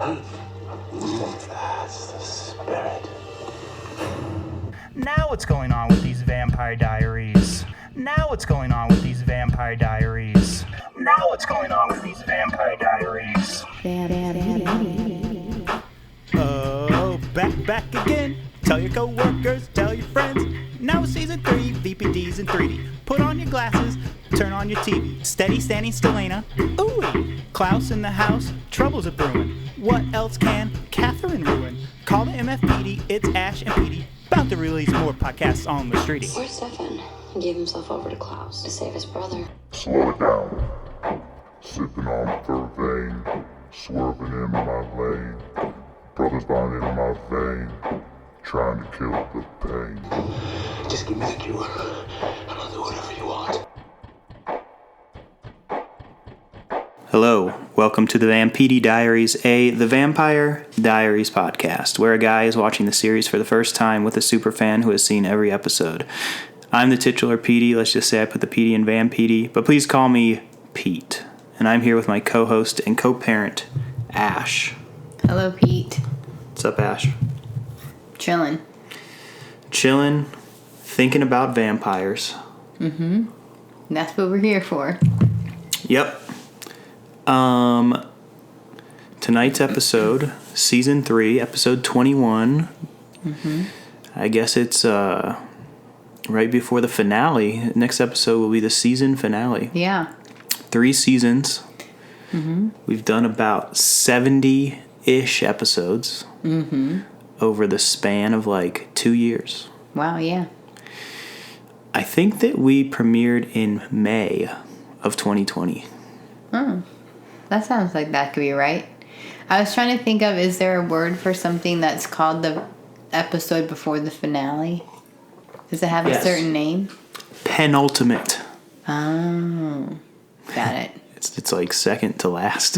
That's the spirit. Now what's going on with these Vampire Diaries? Now what's going on with these Vampire Diaries? Now what's going on with these Vampire Diaries? Oh, back again. Tell your co-workers, tell your friends. Now it's season 3, VPDs in 3D. Put on your glasses, turn on your TV. Steady standing Stelena. Ooh, Klaus in the house, troubles are brewing. What else can Catherine ruin? Call the MFPD, it's Ash and Petey. About to release more podcasts on the streety. Where's Stefan? He gave himself over to Klaus to save his brother. Slow it down. Sipping on vervain, swerving in my lane. Brother's bond in my vein, trying to kill the pain. Just give me the cure, and I'll do whatever you want. Hello, welcome to the Vampire Diaries, the Vampire Diaries podcast, where a guy is watching the series for the first time with a superfan who has seen every episode. I'm the titular Petey, let's just say I put the Petey in Vampire, but please call me Pete. And I'm here with my co-host and co-parent, Ash. Hello, Pete. What's up, Ash? Chillin', thinking about vampires. Mm-hmm. That's what we're here for. Yep. Tonight's episode, season 3, episode 21. Mm-hmm. I guess it's right before the finale. Next episode will be the season finale. Yeah. 3 seasons. Mm-hmm. We've done about 70-ish episodes over the span of like 2 years. Wow, yeah. I think that we premiered in May of 2020. Oh, that sounds like that could be right. I was trying to think of, is there a word for something that's called the episode before the finale? Does it have a certain name? Penultimate. Oh, got it. It's like second to last.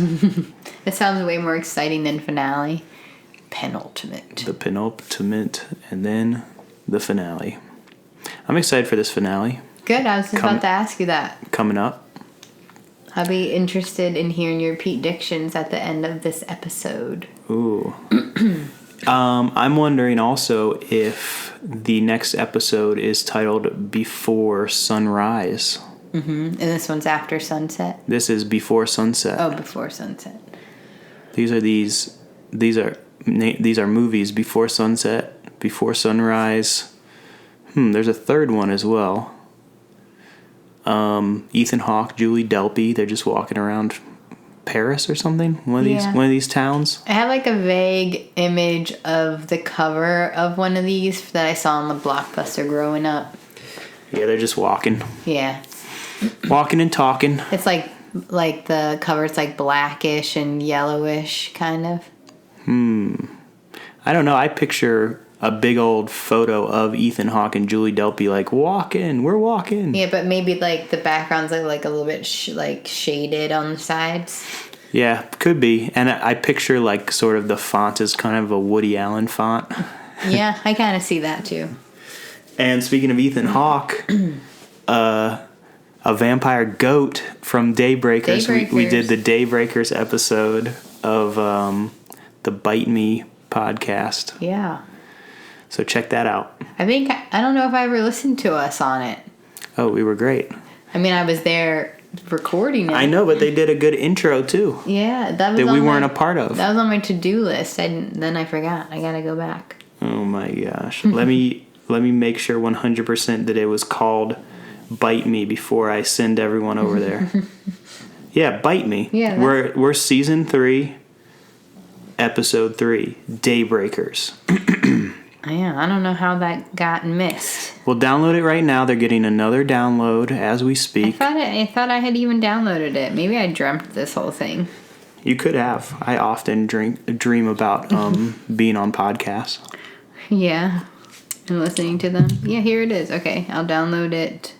It sounds way more exciting than finale. Penultimate. The penultimate, and then the finale. I'm excited for this finale. Good, I was just about to ask you that. Coming up. I'll be interested in hearing your Pete-dictions at the end of this episode. Ooh. I'm wondering also if the next episode is titled Before Sunrise. Mm-hmm. And this one's after sunset? This is Before Sunset. Oh, Before Sunset. These are movies: Before Sunset, Before Sunrise. There's a third one as well. Ethan Hawke, Julie Delpy, they're just walking around Paris or something. One of these towns. I have like a vague image of the cover of one of these that I saw on the Blockbuster growing up. Yeah, they're just walking. Yeah. Walking and talking. It's like the cover, it's like blackish and yellowish kind of. I don't know. I picture a big old photo of Ethan Hawke and Julie Delpy like walking. We're walking. Yeah, but maybe like the background's like a little bit shaded on the sides. Yeah, could be. And I picture like sort of the font is kind of a Woody Allen font. Yeah, I kind of see that too. And speaking of Ethan Hawke, a vampire goat from Daybreakers. We did the Daybreakers episode of the Bite Me podcast. Yeah. So check that out. I don't know if I ever listened to us on it. Oh, we were great. I mean, I was there recording it. I know, but they did a good intro too. Yeah, that we weren't a part of. That was on my to-do list. Then I forgot. I gotta go back. Oh my gosh. Let me make sure 100% that it was called Bite Me before I send everyone over there. Yeah, Bite Me. Yeah. We're season 3, episode 3, Daybreakers. Yeah, I don't know how that got missed. We'll download it right now. They're getting another download as we speak. I thought I had even downloaded it. Maybe I dreamt this whole thing. You could have. I often dream about being on podcasts. Yeah, and listening to them. Yeah, here it is. Okay, I'll download it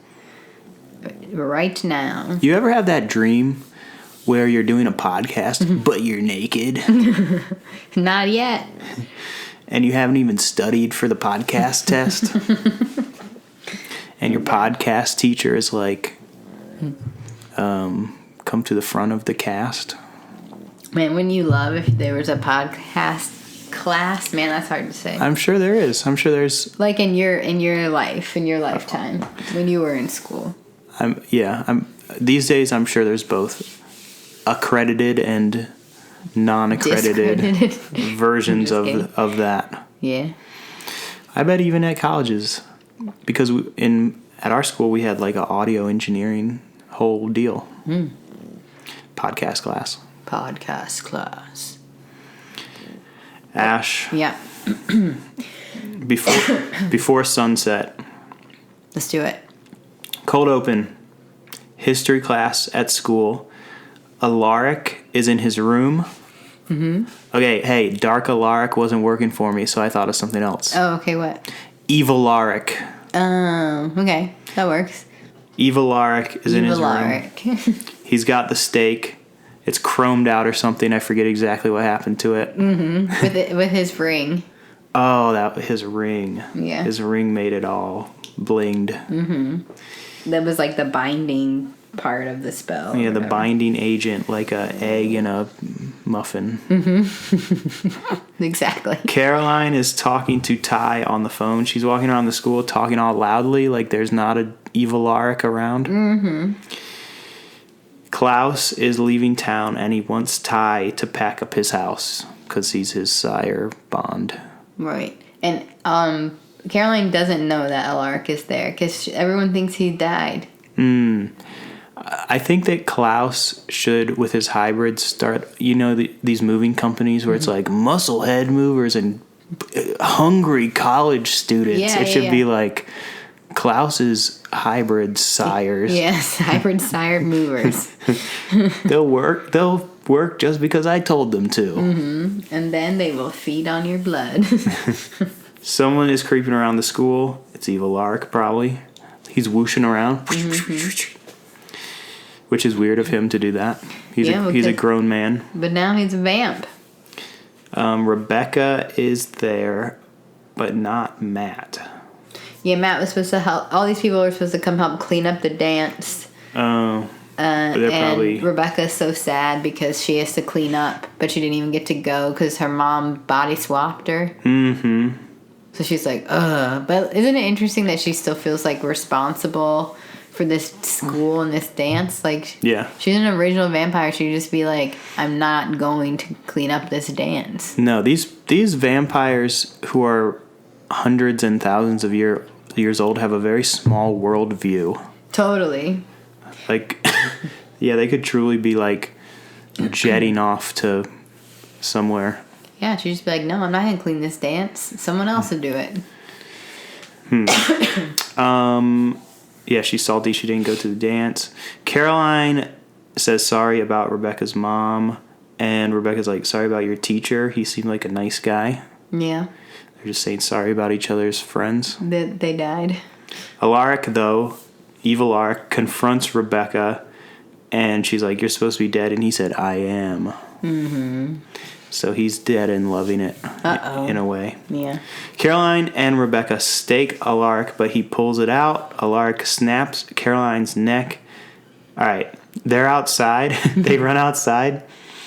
right now. You ever have that dream where you're doing a podcast, but you're naked? Not yet. And you haven't even studied for the podcast test? And your podcast teacher is like, come to the front of the cast. Man, wouldn't you love if there was a podcast class? Man, that's hard to say. I'm sure there is. I'm sure there's. Like in your life, in your lifetime, when you were in school. These days, I'm sure there's both accredited and non-accredited versions of that. Yeah. I bet even at colleges, because at our school we had like an audio engineering whole deal. Podcast class. Ash. Yeah. Before sunset. Let's do it. Cold open. History class at school. Alaric is in his room. Okay, hey, Dark Alaric wasn't working for me, so I thought of something else. Oh, okay, what? Evil Alaric. Okay, that works. Evil Alaric is in his room. Alaric. He's got the steak. It's chromed out or something. I forget exactly what happened to it. With his ring. Oh, his ring. Yeah. His ring made it all blinged. That was like the binding part of the spell. Yeah, the binding agent, like a egg in a muffin. Exactly. Caroline is talking to Ty on the phone. She's walking around the school talking all loudly, like there's not an evil Alaric around. Klaus is leaving town, and he wants Ty to pack up his house because he's his sire bond. Right. And Caroline doesn't know that Alaric is there because everyone thinks he died. I think that Klaus should, with his hybrids, start, these moving companies where it's like musclehead movers and hungry college students. It should be like Klaus's hybrid sires. Yes, hybrid sired movers. They'll work just because I told them to. And then they will feed on your blood. Someone is creeping around the school. It's Evil Alaric, probably. He's whooshing around. Which is weird of him to do that. He's a grown man. But now he's a vamp. Rebecca is there, but not Matt. Yeah, Matt was supposed to help. All these people were supposed to come help clean up the dance. Oh. And Rebecca's so sad because she has to clean up, but she didn't even get to go because her mom body swapped her. So she's like, ugh. But isn't it interesting that she still feels like responsible for this school and this dance? Like, yeah, she's an original vampire. She'd just be like, I'm not going to clean up this dance. No, these vampires who are hundreds and thousands of years old have a very small world view. Totally. Like, yeah, they could truly be like jetting off to somewhere. Yeah, she'd just be like, no, I'm not going to clean this dance. Someone else will do it. Yeah, she's salty she didn't go to the dance. Caroline says sorry about Rebecca's mom, and Rebecca's like, sorry about your teacher. He seemed like a nice guy. Yeah. They're just saying sorry about each other's friends. They died. Alaric, though, Evil Alaric, confronts Rebecca, and she's like, you're supposed to be dead, and he said, I am. So he's dead and loving it in a way. Yeah. Caroline and Rebecca stake Alaric, but he pulls it out. Alaric snaps Caroline's neck. All right. They're outside. They run outside.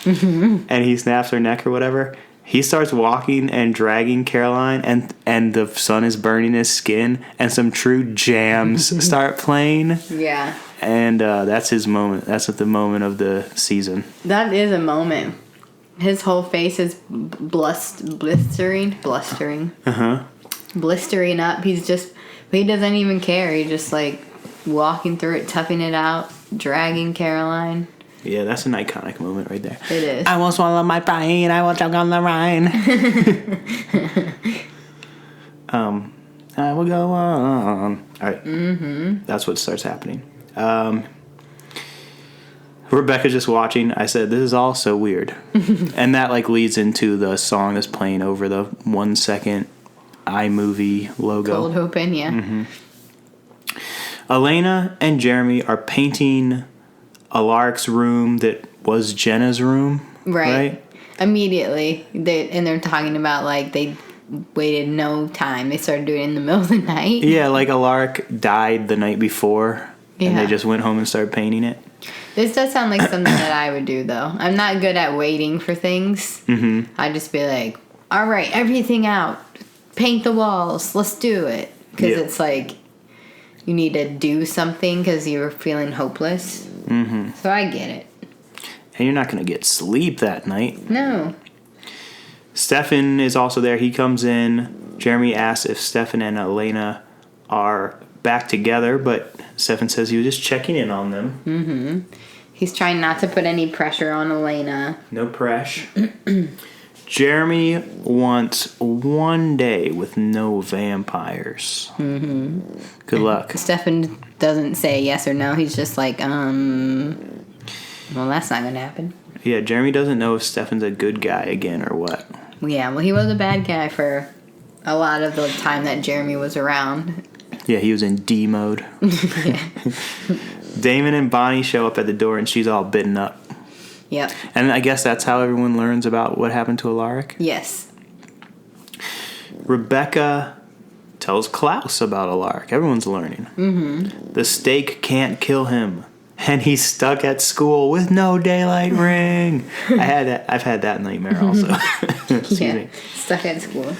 And he snaps her neck or whatever. He starts walking and dragging Caroline, and the sun is burning his skin, and some true jams start playing. Yeah. And that's his moment. That's at the moment of the season. That is a moment. His whole face is blistering. Blistering up. He doesn't even care. He's just like walking through it, toughing it out, dragging Caroline. Yeah, that's an iconic moment right there. It is. I will swallow my pride. I will choke on the Rhine. I will go on. All right. That's what starts happening. Rebecca's just watching. I said, this is all so weird. And that like leads into the song that's playing over the 1 second iMovie logo. Cold Open, yeah. Elena and Jeremy are painting Alaric's room that was Jenna's room. Right? Immediately. They're talking about like they waited no time. They started doing it in the middle of the night. Yeah, like Alaric died the night before. Yeah. And they just went home and started painting it. This does sound like something that I would do, though. I'm not good at waiting for things. Mm-hmm. I'd just be like, all right, everything out. Paint the walls. Let's do it. Because it's like you need to do something because you're feeling hopeless. Mm-hmm. So I get it. And you're not going to get sleep that night. No. Stefan is also there. He comes in. Jeremy asks if Stefan and Elena are back together, but Stefan says he was just checking in on them. Mm-hmm. He's trying not to put any pressure on Elena. No pressure. Jeremy wants one day with no vampires. Mm-hmm. Good luck. Stefan doesn't say yes or no. He's just like, well, that's not going to happen. Yeah, Jeremy doesn't know if Stefan's a good guy again or what. Yeah, well, he was a bad guy for a lot of the time that Jeremy was around. Yeah, he was in D mode. Damon and Bonnie show up at the door and she's all bitten up. Yep. And I guess that's how everyone learns about what happened to Alaric? Yes. Rebecca tells Klaus about Alaric. Everyone's learning. Mm-hmm. The stake can't kill him. And he's stuck at school with no daylight ring. I've had that nightmare also. Excuse me. Stuck at school.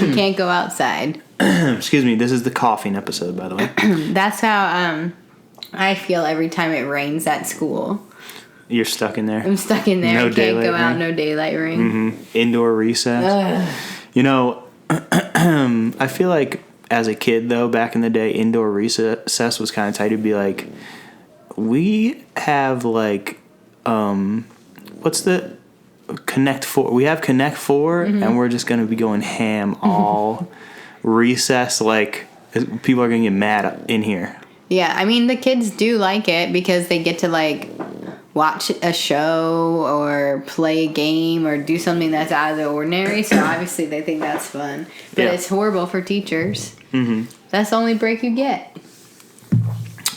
You can't go outside. Excuse me, this is the coughing episode, by the way. That's how I feel every time it rains at school. You're stuck in there? I'm stuck in there. No I can't go out, ring. no daylight ring. Mm-hmm. Indoor recess. Ugh. You know, I feel like as a kid, though, back in the day, indoor recess was kind of tight. It'd be like, we have like, what's the... Connect 4. We have Connect 4, and we're just going to be going ham all recess. Like, people are going to get mad in here. Yeah, I mean, the kids do like it because they get to, like, watch a show or play a game or do something that's out of the ordinary. So, obviously, they think that's fun. But it's horrible for teachers. Mm-hmm. That's the only break you get.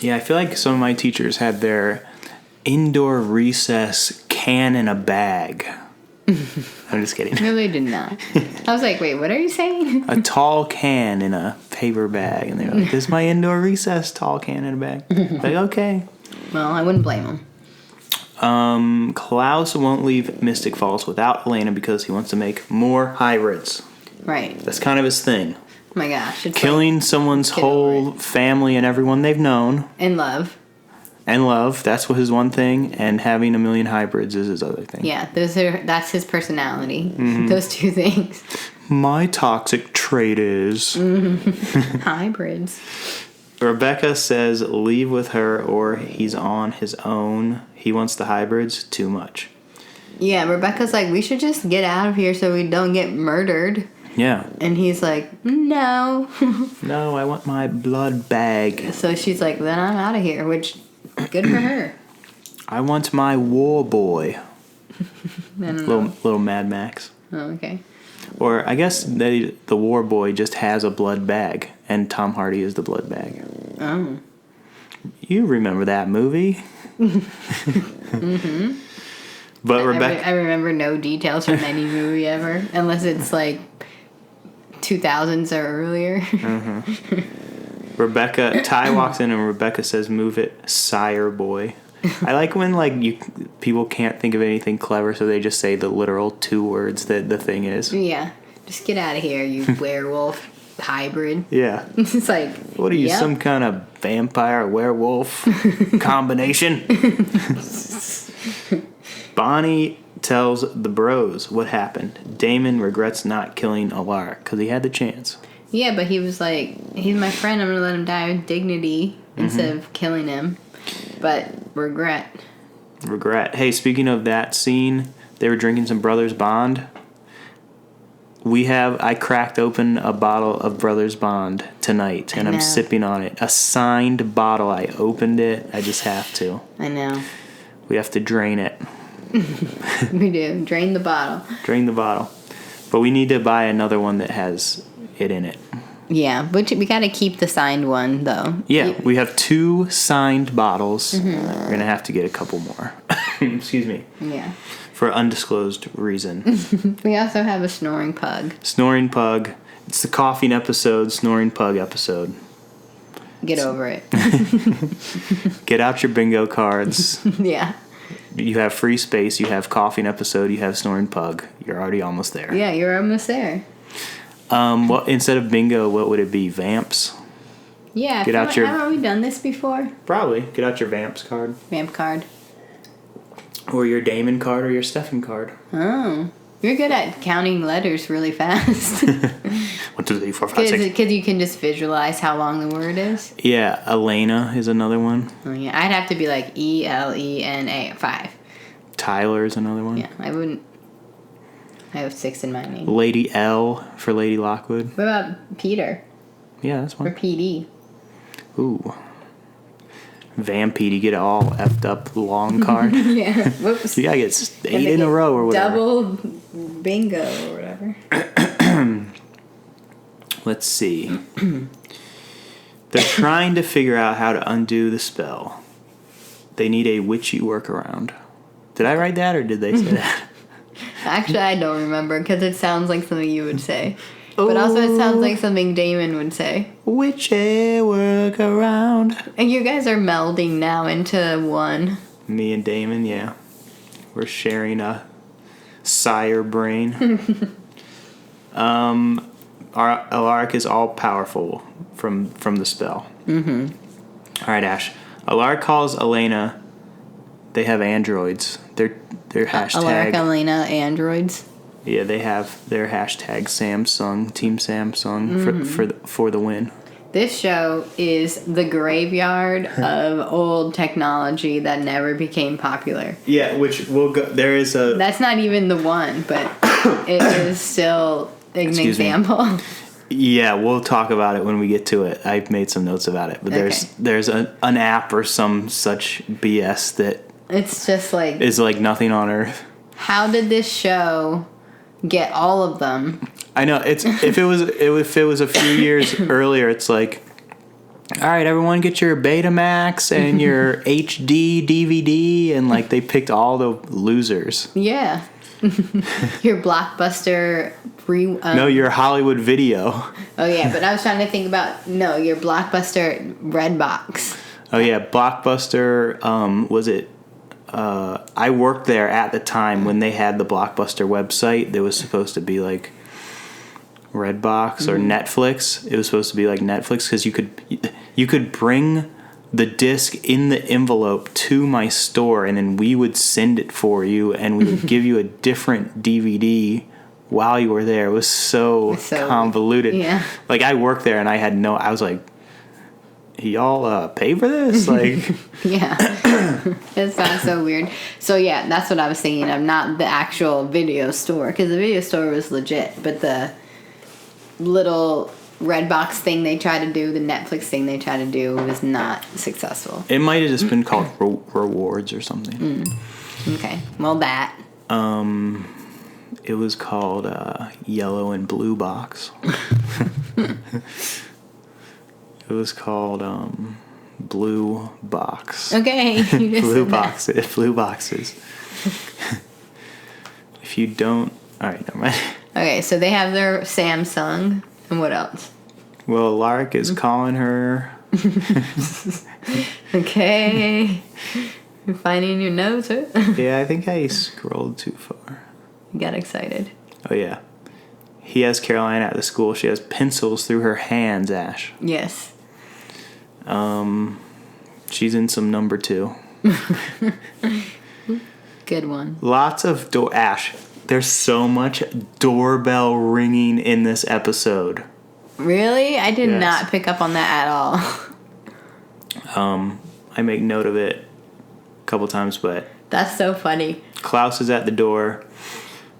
Yeah, I feel like some of my teachers had their indoor recess can in a bag. I'm just kidding. No, they did not. I was like, wait, what are you saying? A tall can in a paper bag. And they were like, this is my indoor recess tall can in a bag. Like, okay. Well, I wouldn't blame them. Klaus won't leave Mystic Falls without Elena because he wants to make more hybrids. Right. That's kind of his thing. Oh my gosh. It's killing someone's whole family and everyone they've known. And love. And love, that's what his one thing, and having a million hybrids is his other thing. Yeah, that's his personality. Mm-hmm. Those two things. My toxic trait is... Hybrids. Rebecca says leave with her or he's on his own. He wants the hybrids too much. Yeah, Rebecca's like, we should just get out of here so we don't get murdered. Yeah. And he's like, no. No, I want my blood bag. So she's like, then I'm out of here, which... Good for her. I want my war boy. Little Mad Max. Oh, okay. Or I guess the war boy just has a blood bag, and Tom Hardy is the blood bag. Oh. You remember that movie? Mm-hmm. But Rebecca... I remember no details from any movie ever, unless it's like 2000s or earlier. Mm-hmm. Ty walks in and Rebecca says, move it, sire boy. I like when people can't think of anything clever, so they just say the literal 2 words that the thing is. Yeah. Just get out of here, you werewolf hybrid. Yeah. It's like, what are you, some kind of vampire werewolf combination? Bonnie tells the bros what happened. Damon regrets not killing Alaric because he had the chance. Yeah, but he was like, he's my friend, I'm going to let him die with dignity instead of killing him. But regret. Hey, speaking of that scene, they were drinking some Brothers Bond. I cracked open a bottle of Brothers Bond tonight, and I'm sipping on it. A signed bottle. I opened it. I just have to. I know. We have to drain it. We do. Drain the bottle. Drain the bottle. But we need to buy another one that has it in it. Yeah, but we got to keep the signed one, though. Yeah, we have 2 signed bottles. Mm-hmm. We're going to have to get a couple more. Excuse me. Yeah. For undisclosed reason. We also have a snoring pug. Snoring pug. It's the coughing episode, snoring pug episode. Get over it. Get out your bingo cards. Yeah. You have free space. You have coffee and episode. You have snoring pug. You're already almost there. Yeah, you're almost there. Well, instead of bingo, what would it be? Vamps? Yeah. Haven't we done this before? Probably. Get out your Vamps card. Vamp card. Or your Damon card or your Stefan card. Oh. You're good at counting letters really fast. 1, 2, 3, 4, 5, 6. Because you can just visualize how long the word is. Yeah, Elena is another one. Oh, yeah. I'd have to be like ELENA 5. Tyler is another one. Yeah, I wouldn't. I have 6 in my name. Lady L for Lady Lockwood. What about Peter? Yeah, that's one. Or PD? Ooh. Vampede, get it all effed up long card. Yeah. Whoops. You gotta get 8 in a row or whatever. Double bingo or whatever. Let's see. They're trying to figure out how to undo the spell. They need a witchy workaround. Did I write that or did they say that? Actually, I don't remember because it sounds like something you would say. But also it sounds like something Damon would say. Witchy workaround. And you guys are melding now into one. Me and Damon, yeah. We're sharing a sire brain. Our Alaric is all powerful from the spell. Mm-hmm. All right, Ash. Alaric calls Elena. They have androids. Their hashtag. Alaric, Elena, androids. Yeah, they have their hashtag Samsung, Team Samsung for the win. This show is the graveyard of old technology that never became popular. Yeah, which will go. There is a. That's not even the one, but it is still an example. Yeah, we'll talk about it when we get to it. I've made some notes about it, but there's an app or some such BS that it's just like is like nothing on earth. How did this show get all of them? I know if it was a few years earlier, it's like, all right, everyone, get your Betamax and your HD DVD, and like they picked all the losers. Yeah, your Blockbuster. No, your Hollywood Video. Oh yeah, but I was trying to think about your Blockbuster Redbox. Oh yeah, Blockbuster. Was it? I worked there at the time when they had the Blockbuster website. That was supposed to be like Redbox or Netflix. It was supposed to be like Netflix because you could bring the disc in the envelope to my store, and then we would send it for you, and we would give you a different DVD while you were there. It was so convoluted. Yeah. Like I worked there, and I was like, y'all pay for this? Like, yeah. It sounds so weird. So yeah, that's what I was thinking of, not the actual video store, because the video store was legit, but the little Redbox thing they tried to do, the Netflix thing they tried to do, was not successful. It might have just been called Rewards or something. Okay, well that. It was called Yellow and Blue Box. It was called Blue Box. Okay. Blue boxes. Blue boxes. If you don't... Alright, never mind. Okay, so they have their Samsung. And what else? Well, Alaric is calling her. Okay. You're finding your notes, huh? Yeah, I think I scrolled too far. You got excited. Oh, yeah. He has Caroline at the school. She has pencils through her hands, Ash. Yes. She's in some number 2. Good one. Lots of Ash. There's so much doorbell ringing in this episode. Really? I did not pick up on that at all. I make note of it a couple times, but... That's so funny. Klaus is at the door.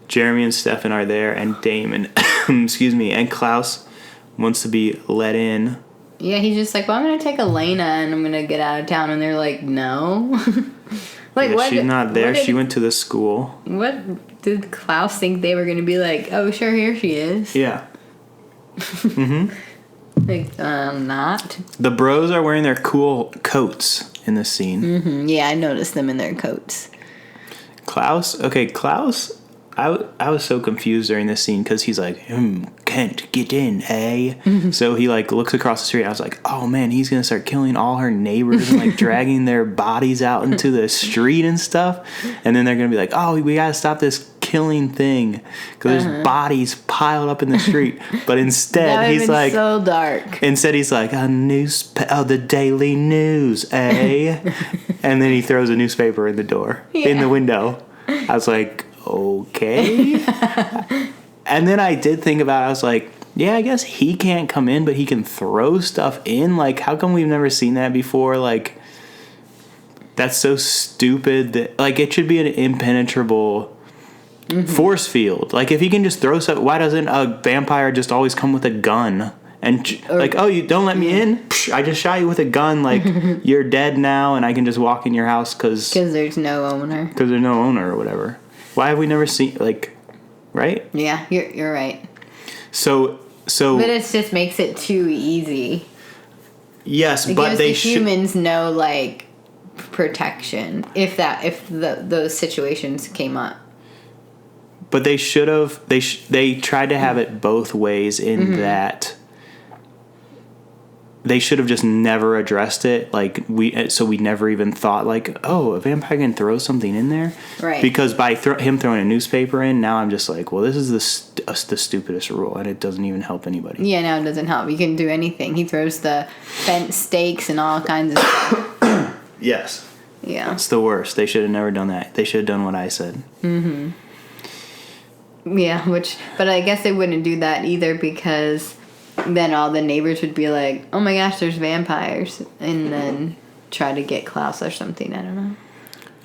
Jeremy and Stefan are there, and Damon, and Klaus wants to be let in. Yeah, he's just like, well, I'm going to take Elena and I'm going to get out of town. And they're like, no. Like, yeah, she's not there. She went to the school. What did Klaus think they were going to be like? Oh, sure, here she is. Yeah. Mm-hmm. Like, not. The bros are wearing their cool coats in this scene. Mm-hmm. Yeah, I noticed them in their coats. Klaus I was so confused during this scene because he's like, Kent, get in, eh? So he like looks across the street. I was like, oh man, he's gonna start killing all her neighbors and like dragging their bodies out into the street and stuff. And then they're gonna be like, oh, we gotta stop this killing thing because there's bodies piled up in the street. But instead he's like, so dark. Instead he's like, the Daily News, eh? And then he throws a newspaper in the door, in the window. I was like, okay. And then I did think about it. I was like, yeah, I guess he can't come in, but he can throw stuff in. Like, how come we've never seen that before? Like, that's so stupid that, like, it should be an impenetrable force field. Like, if he can just throw stuff, why doesn't a vampire just always come with a gun? And like, oh, you don't let me in? Psh, I just shot you with a gun. Like, you're dead now, and I can just walk in your house because there's no owner. Because there's no owner or whatever. Why have we never seen, like, right? Yeah, you're right. So. But it just makes it too easy. Yes, it but gives they the humans no like protection if those situations came up. But they should have. They tried to have it both ways in that. They should have just never addressed it. Like we never even thought like, oh, a vampire can throw something in there, right? Because by him throwing a newspaper in, now I'm just like, well, this is the stupidest rule, and it doesn't even help anybody. Yeah, no, it doesn't help. You can do anything. He throws the fence stakes and all kinds of stuff. Yes. Yeah. It's the worst. They should have never done that. They should have done what I said. Mm-hmm. Yeah, but I guess they wouldn't do that either because then all the neighbors would be like, oh my gosh, there's vampires, and then try to get Klaus or something. I don't know.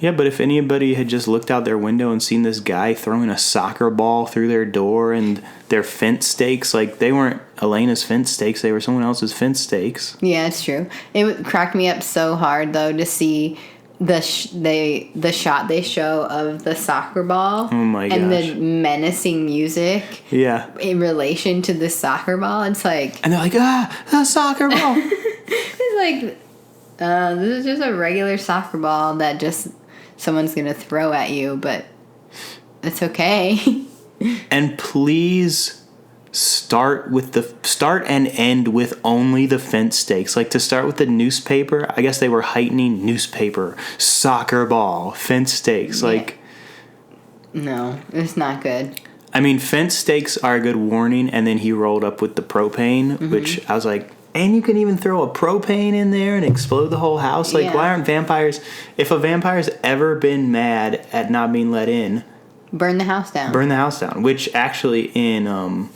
Yeah, but if anybody had just looked out their window and seen this guy throwing a soccer ball through their door and their fence stakes, like they weren't Elena's fence stakes, they were someone else's fence stakes. Yeah, it's true. It cracked me up so hard though to see the shot they show of the soccer ball. Oh my gosh. And the menacing music. Yeah. In relation to the soccer ball, it's like, and they're like, a soccer ball. It's like, this is just a regular soccer ball that just someone's gonna throw at you, but it's okay. And please start and end with only the fence stakes. Like to start with the newspaper, I guess they were heightening newspaper, soccer ball, fence stakes. Like, no, it's not good. I mean, fence stakes are a good warning, and then he rolled up with the propane, which I was like, and you can even throw a propane in there and explode the whole house. Like, why aren't vampires? If a vampire's ever been mad at not being let in, burn the house down. Burn the house down. Which actually in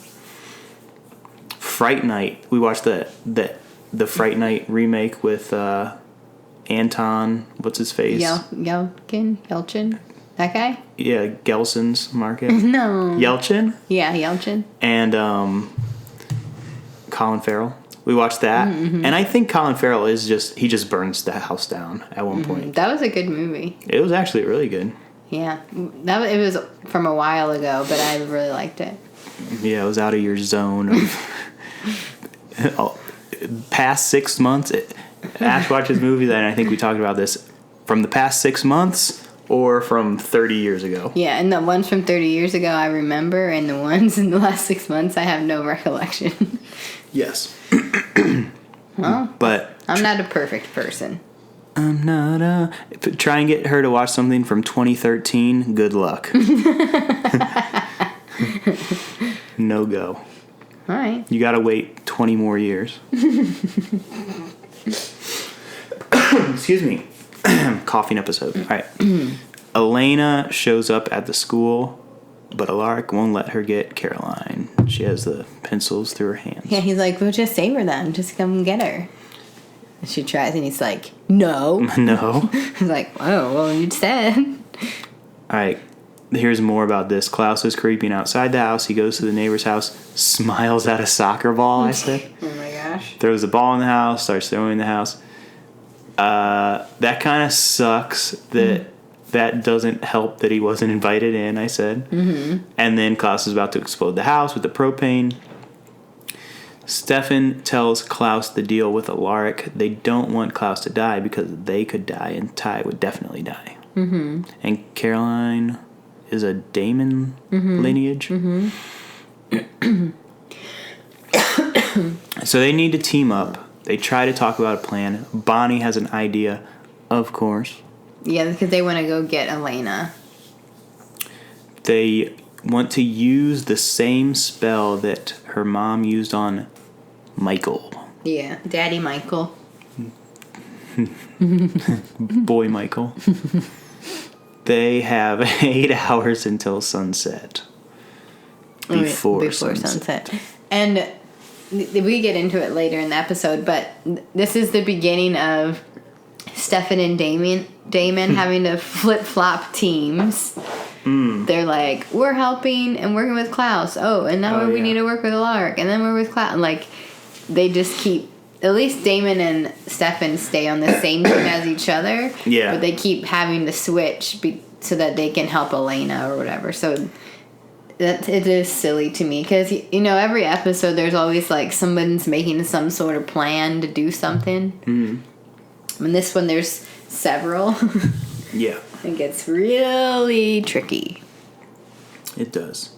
Fright Night, we watched the Fright Night remake with Anton. What's his face? Yelchin, that guy. Yeah, Gelson's Market. No. Yelchin. Yeah, Yelchin. And Colin Farrell. We watched that, and I think Colin Farrell he just burns the house down at one point. That was a good movie. It was actually really good. Yeah, it was from a while ago, but I really liked it. Yeah, it was out of your zone of past 6 months. Ash watches movies, and I think we talked about this from the past 6 months or from 30 years ago. Yeah, and the ones from 30 years ago I remember, and the ones in the last 6 months I have no recollection. Yes. Well, but I'm not a perfect person. I'm not try and get her to watch something from 2013. Good luck. No go. All right. You gotta wait 20 more years. Excuse me. Coughing episode. All right. Elena shows up at the school, but Alaric won't let her get Caroline. She has the pencils through her hands. Yeah, he's like, we'll just save her then. Just come get her. And she tries, and he's like, no. No. He's like, oh, well, you said. All right. Here's more about this. Klaus is creeping outside the house. He goes to the neighbor's house, smiles at a soccer ball, I said. Oh, my gosh. Throws the ball in the house, starts throwing in the house. That kind of sucks that doesn't help that he wasn't invited in, I said. Mm-hmm. And then Klaus is about to explode the house with the propane. Stefan tells Klaus the deal with Alaric. They don't want Klaus to die because they could die and Ty would definitely die. Mm-hmm. And Caroline is a Damon lineage. So they need to team up. They try to talk about a plan. Bonnie has an idea, of course. Yeah, because they want to go get Elena. They want to use the same spell that her mom used on Michael. Yeah, Daddy Michael. Boy Michael. They have 8 hours until sunset. Before sunset. And we get into it later in the episode, but this is the beginning of Stefan and Damon having to flip-flop teams. They're like, we're helping and working with Klaus. Oh, and now we need to work with Lark. And then we're with Klaus. Like, they just keep... At least Damon and Stefan stay on the same team as each other. Yeah. But they keep having to switch so that they can help Elena or whatever. So it is silly to me. Because, every episode there's always, like, someone's making some sort of plan to do something. In this one there's several. Yeah. It gets really tricky. It does.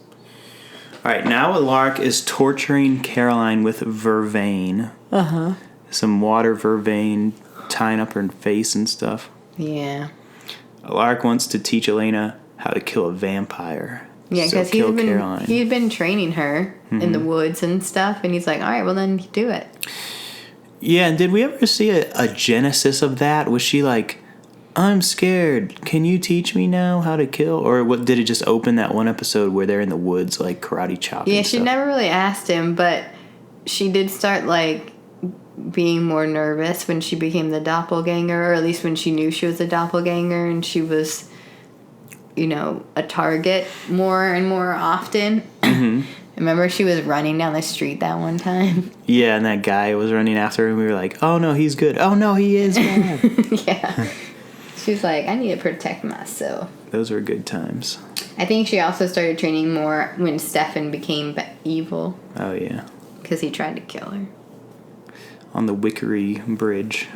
All right, now Lark is torturing Caroline with vervain. Some water vervain tying up her face and stuff. Yeah. Lark wants to teach Elena how to kill a vampire. Yeah, because he's been training her in the woods and stuff, and he's like, all right, well then do it. Yeah, and did we ever see a genesis of that? Was she like, I'm scared. Can you teach me now how to kill? Or what? Did it just open that one episode where they're in the woods, like karate chopping? Yeah, she never really asked him, but she did start like being more nervous when she became the doppelganger, or at least when she knew she was a doppelganger and she was, a target more and more often. Remember she was running down the street that one time? Yeah, and that guy was running after her and we were like, oh no, he's good. Oh no, he is bad. Yeah. She's like, I need to protect myself. Those were good times. I think she also started training more when Stefan became evil. Oh, yeah. Because he tried to kill her. On the Wickery Bridge.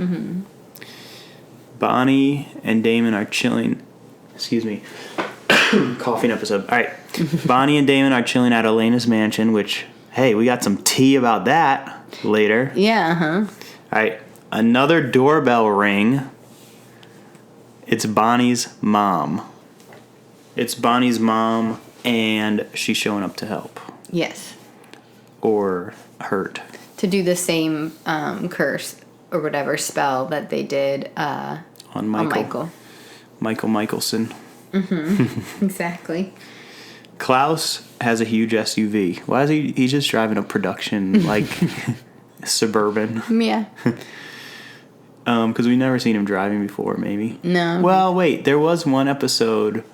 Bonnie and Damon are chilling. Excuse me. Coughing episode. All right. Bonnie and Damon are chilling at Elena's mansion, which, hey, we got some tea about that later. Yeah, All right. Another doorbell ring. It's Bonnie's mom. It's Bonnie's mom, and she's showing up to help. Yes. Or hurt. To do the same curse or whatever spell that they did on Michael. Michael Michelson. Exactly. Klaus has a huge SUV. Why is he's just driving a production, like, Suburban? Yeah. Because we've never seen him driving before, maybe. No. Well, wait. There was one episode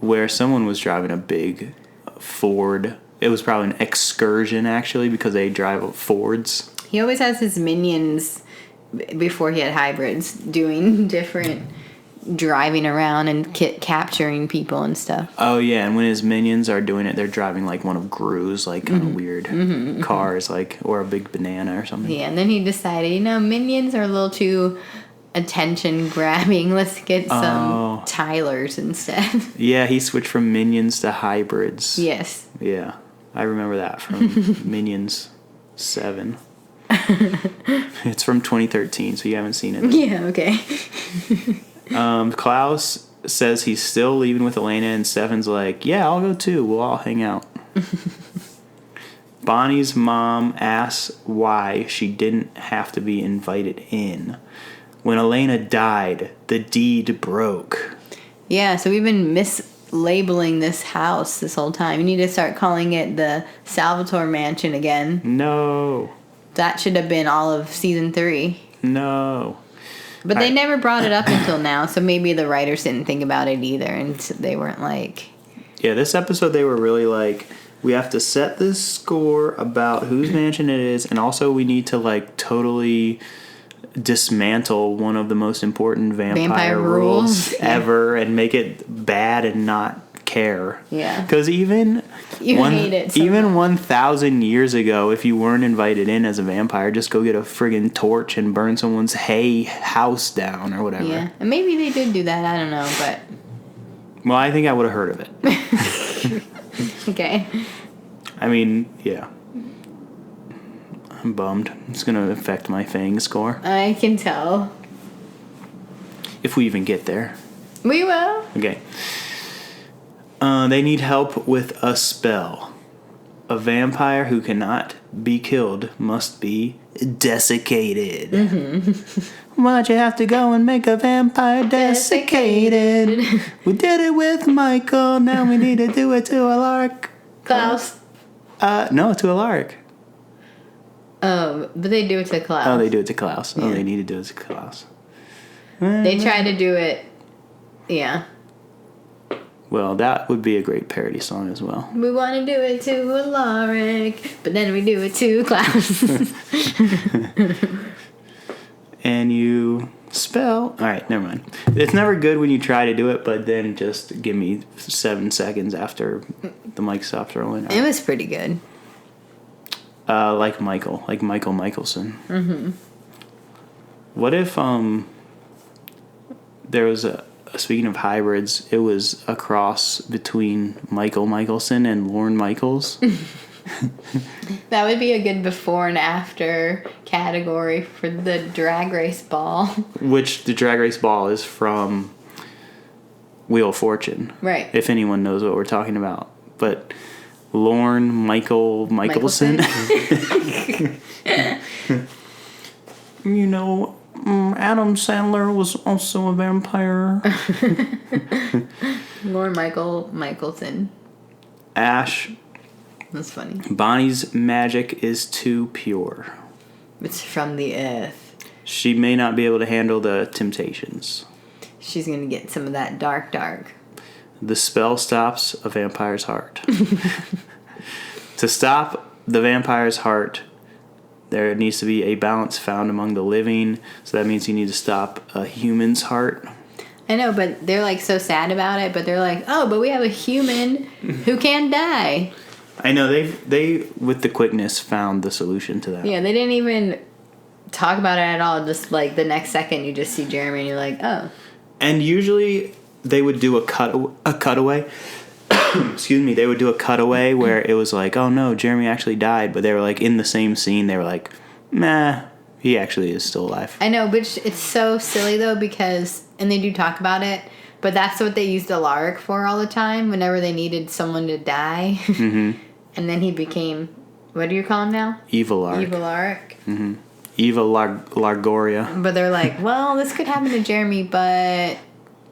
where someone was driving a big Ford. It was probably an excursion, actually, because they drive Fords. He always has his minions, before he had hybrids, doing different driving around and capturing people and stuff. Oh, yeah. And when his minions are doing it, they're driving, like, one of Gru's, like, kind of weird cars, like, or a big banana or something. Yeah, and then he decided, minions are a little too attention-grabbing. Let's get some Tylers instead. Yeah, he switched from minions to hybrids. Yes. Yeah. I remember that from Minions 7. It's from 2013, so you haven't seen it. Yeah, okay. Klaus says he's still leaving with Elena, and Stefan's like, yeah, I'll go too. We'll all hang out. Bonnie's mom asks why she didn't have to be invited in. When Elena died, the deed broke. Yeah, so we've been mislabeling this house this whole time. You need to start calling it the Salvatore Mansion again. No. That should have been all of season 3. No. But they never brought it up until now, so maybe the writers didn't think about it either, and they weren't like... Yeah, this episode they were really like, we have to set this score about whose mansion it is, and also we need to, like, totally dismantle one of the most important vampire rules ever and make it bad and not care. Yeah. Because even 1,000 years ago, if you weren't invited in as a vampire, just go get a friggin' torch and burn someone's house down or whatever. Yeah, and maybe they did do that. I don't know, but Well, I think I would have heard of it. Okay. I mean, yeah. I'm bummed. It's going to affect my Fang score. I can tell. If we even get there. We will. Okay. They need help with a spell. A vampire who cannot be killed must be desiccated. Mm-hmm. Why'd you have to go and make a vampire desiccated? We did it with Michael, now we need to do it to a lark. Klaus. No, to a lark. But they do it to Klaus. Oh, they do it to Klaus. Yeah. Oh, they need to do it to Klaus. They try to do it. Yeah. Well, that would be a great parody song as well. We want to do it to Alaric, but then we do it to Klaus. And you spell... Alright, never mind. It's never good when you try to do it, but then just give me 7 seconds after the mic stops rolling. It was pretty good. Like Michael Michelson. Mm-hmm. What if there was speaking of hybrids, it was a cross between Michael Michelson and Lorne Michaels? That would be a good before and after category for the drag race ball. Which the drag race ball is from Wheel of Fortune. Right. If anyone knows what we're talking about. But Lorne Michelson. You know, Adam Sandler was also a vampire. Lorne Michelson. Ash. That's funny. Bonnie's magic is too pure. It's from the earth. She may not be able to handle the temptations. She's going to get some of that dark. The spell stops a vampire's heart. To stop the vampire's heart, there needs to be a balance found among the living. So that means you need to stop a human's heart. I know, but they're like so sad about it. But they're like, oh, but we have a human who can't die. I know, they with the quickness found the solution to that. Yeah, they didn't even talk about it at all. Just like the next second you just see Jeremy and you're like, oh. And usually they would do a cutaway. Excuse me, they would do a cutaway where it was like, oh no, Jeremy actually died, but they were like in the same scene, they were like, nah, he actually is still alive. I know, but it's so silly though because, and they do talk about it, but that's what they used Alaric for all the time whenever they needed someone to die. Mm-hmm. And then he became, what do you call him now? Evil Alaric. Mm-hmm. Eva Largoria. But they're like, well, this could happen to Jeremy, but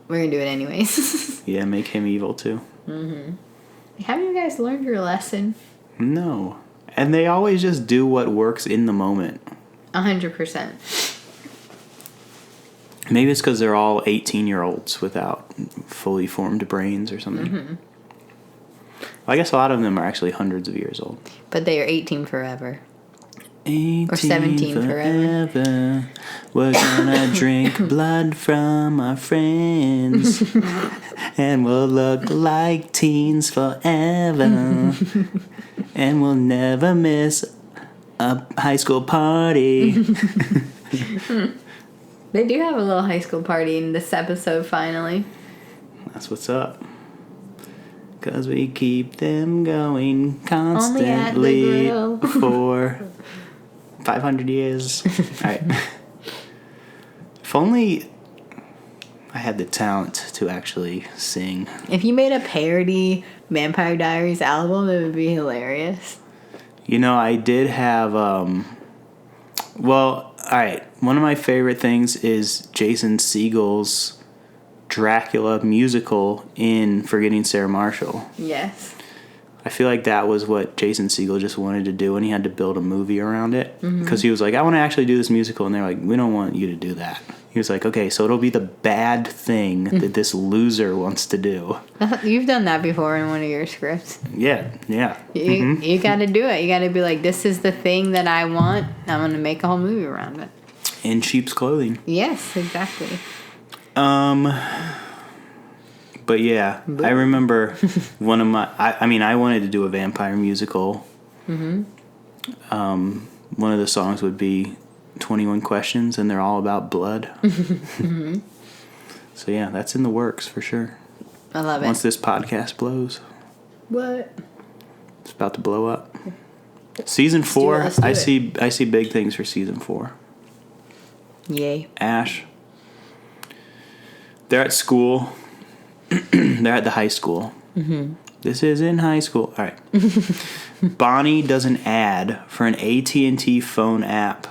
we're going to do it anyways. Yeah, make him evil too. Mm-hmm. Haven't you guys learned your lesson? No. And they always just do what works in the moment. 100%. Maybe it's because they're all 18-year-olds without fully formed brains or something. Mm-hmm. Well, I guess a lot of them are actually hundreds of years old. But they are 18 forever. 18 or 17 forever. We're gonna drink blood from our friends. And we'll look like teens forever. And we'll never miss a high school party. They do have a little high school party in this episode, finally. That's what's up. Because we keep them going constantly for 500 years. Alright. If only I had the talent to actually sing. If you made a parody Vampire Diaries album, it would be hilarious. You know, I did have, well, alright. One of my favorite things is Jason Segel's Dracula musical in Forgetting Sarah Marshall. Yes. I feel like that was what Jason Segel just wanted to do, and he had to build a movie around it. Because he was like, I want to actually do this musical. And they're like, we don't want you to do that. He was like, okay, so it'll be the bad thing that this loser wants to do. You've done that before in one of your scripts. Yeah. You got to do it. You got to be like, this is the thing that I want. I'm going to make a whole movie around it. In sheep's clothing. Yes, exactly. But yeah, I remember one of my... I wanted to do a vampire musical. Mm-hmm. One of the songs would be 21 Questions, and they're all about blood. Mm-hmm. So yeah, that's in the works for sure. I love it. Once this podcast blows. What? It's about to blow up. Season 4, Let's do it. I see big things for season 4. Yay. Ash. They're at school. They're at the high school. Mm-hmm. This is in high school. All right. Bonnie does an ad for an AT&T phone app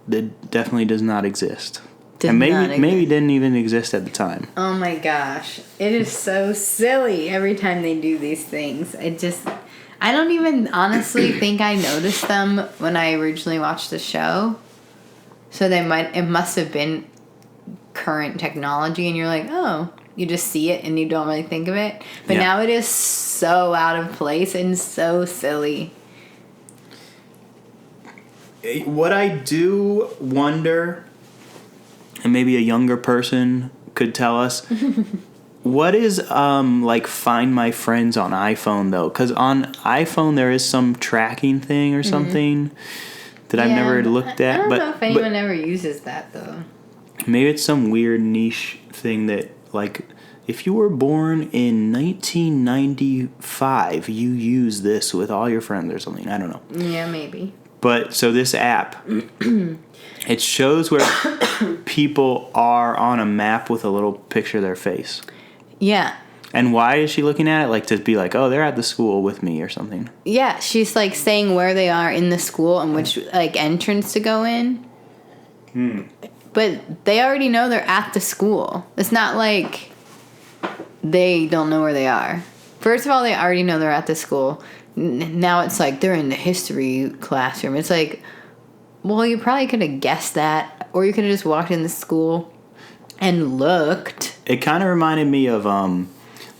that definitely does not exist. And maybe didn't even exist at the time. Oh my gosh. It is so silly every time they do these things. I don't even honestly think I noticed them when I originally watched the show. So it must have been current technology and you're like, oh, you just see it and you don't really think of it. But now it is so out of place and so silly. What I do wonder, and maybe a younger person could tell us, what is like Find My Friends on iPhone though? Because on iPhone there is some tracking thing or something that I've never looked at. I don't know if anyone ever uses that though. Maybe it's some weird niche thing that, like, if you were born in 1995, you use this with all your friends or something. I don't know. Yeah, maybe. But so this app, it shows where people are on a map with a little picture of their face. Yeah. And why is she looking at it? Like, to be like, oh, they're at the school with me or something. Yeah, she's like saying where they are in the school and which like entrance to go in. But they already know they're at the school. It's not like they don't know where they are. First of all, they already know they're at the school. Now it's like they're in the history classroom. It's like, well, you probably could have guessed that. Or you could have just walked in the school and looked. It kind of reminded me of,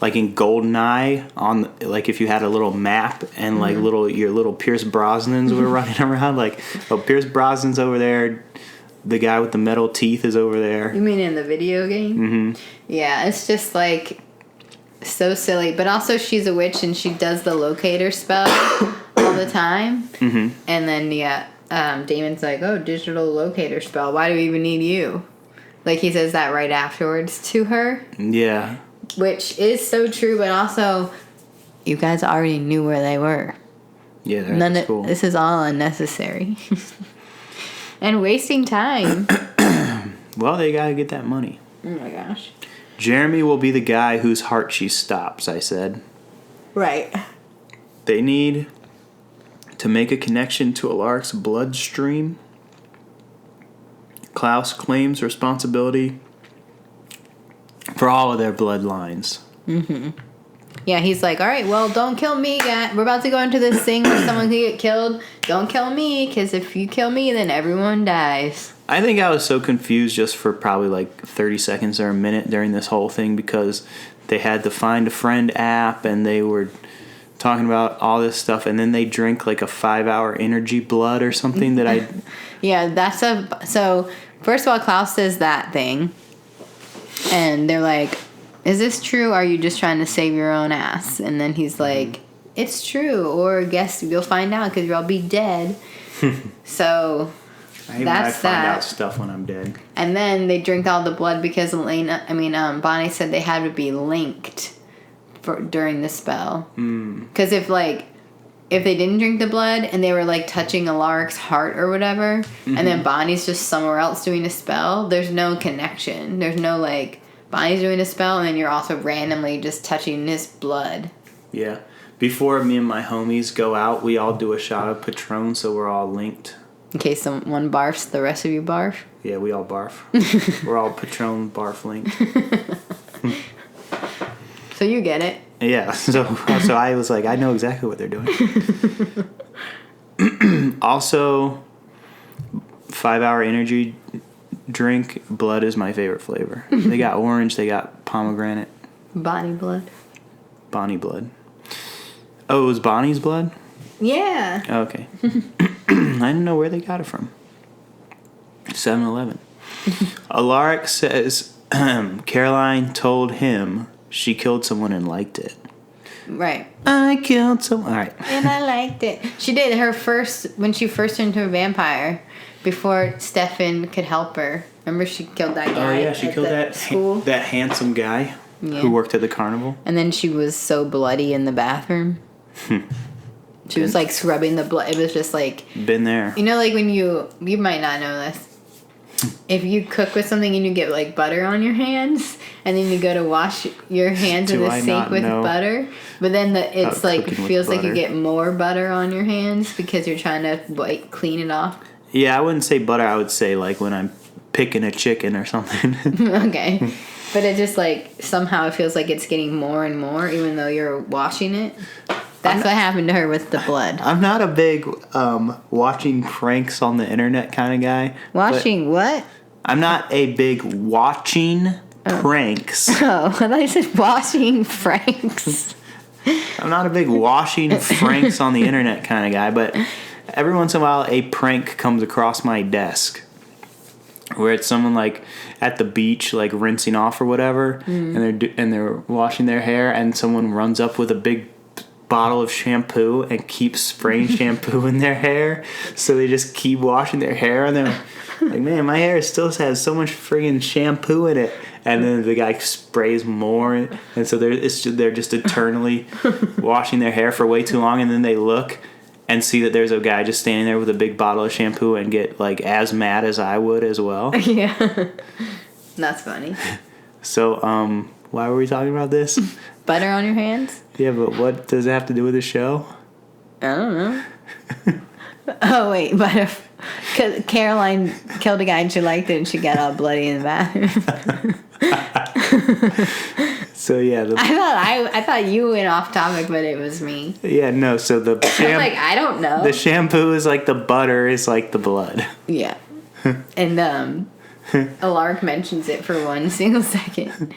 like in GoldenEye, on like if you had a little map and like your little Pierce Brosnans were running around. Like, oh, Pierce Brosnan's over there. The guy with the metal teeth is over there. You mean in the video game? Mm-hmm. Yeah, it's just like so silly. But also she's a witch and she does the locator spell all the time. Mm-hmm. And then, Damon's like, oh, digital locator spell. Why do we even need you? Like, he says that right afterwards to her. Yeah. Which is so true, but also, you guys already knew where they were. Yeah, that's cool. This is all unnecessary. And wasting time. Well, they gotta get that money. Oh my gosh. Jeremy will be the guy whose heart she stops, I said. Right. They need to make a connection to Alaric's bloodstream. Klaus claims responsibility for all of their bloodlines. Mm-hmm. Yeah, he's like, all right, well, don't kill me, guys. We're about to go into this thing where someone could get killed. Don't kill me, because if you kill me, then everyone dies. I think I was so confused just for probably like 30 seconds or a minute during this whole thing because they had the Find a Friend app and they were talking about all this stuff and then they drink like a 5-hour energy blood or something that I... Yeah, so first of all, Klaus says that thing and they're like, is this true? Or are you just trying to save your own ass? And then he's like, it's true, or guess you'll find out because you'll all be dead. So I find out stuff when I'm dead. And then they drink all the blood because Bonnie said they had to be linked during the spell. Because if they didn't drink the blood and they were like touching Alaric's heart or whatever, and then Bonnie's just somewhere else doing a spell, there's no connection. There's no like Bonnie's doing a spell and then you're also randomly just touching his blood. Yeah. Before me and my homies go out, we all do a shot of Patron so we're all linked. In case someone barfs, the rest of you barf? Yeah, we all barf. We're all Patron barf linked. So you get it. Yeah, so I was like, I know exactly what they're doing. Also, 5-hour energy drink, blood is my favorite flavor. They got orange, they got pomegranate. Bonnie blood. Bonnie blood. Oh, it was Bonnie's blood? Yeah. Oh, okay. I didn't know where they got it from. 7-Eleven. Alaric says Caroline told him she killed someone and liked it. Right. I killed someone. All right. And I liked it. She did when she first turned into a vampire, before Stefan could help her. Remember she killed that guy? Oh, yeah, she killed that handsome guy. Yeah. who worked at the carnival. And then she was so bloody in the bathroom. She was like scrubbing the blood. It was just like... Been there. You know, like when you might not know this. If you cook with something and you get like butter on your hands, and then you go to wash your hands in the sink with butter, but then it's like it feels like you get more butter on your hands because you're trying to like clean it off. Yeah, I wouldn't say butter. I would say like when I'm picking a chicken or something. Okay. But it just like somehow it feels like it's getting more and more even though you're washing it. That's what happened to her with the blood. I'm not a big watching pranks on the internet kind of guy. Watching what? I'm not a big watching pranks. Oh, I thought you said washing pranks. I'm not a big washing pranks on the internet kind of guy, but every once in a while a prank comes across my desk where it's someone like at the beach like rinsing off or whatever, and they're washing their hair, and someone runs up with a big bottle of shampoo and keeps spraying shampoo in their hair, so they just keep washing their hair, and they're like, man, my hair still has so much friggin' shampoo in it, and then the guy sprays more, and so they're just eternally washing their hair for way too long, and then they look and see that there's a guy just standing there with a big bottle of shampoo and get like as mad as I would as well. Yeah. That's funny. So why were we talking about this? Butter on your hands? Yeah, but what does it have to do with the show? I don't know. Oh, wait, but if Caroline killed a guy and she liked it and she got all bloody in the bathroom. So, yeah. I thought you went off topic, but it was me. Yeah, no, so the I don't know. The shampoo is like the butter is like the blood. Yeah. And Alark mentions it for 1 single second.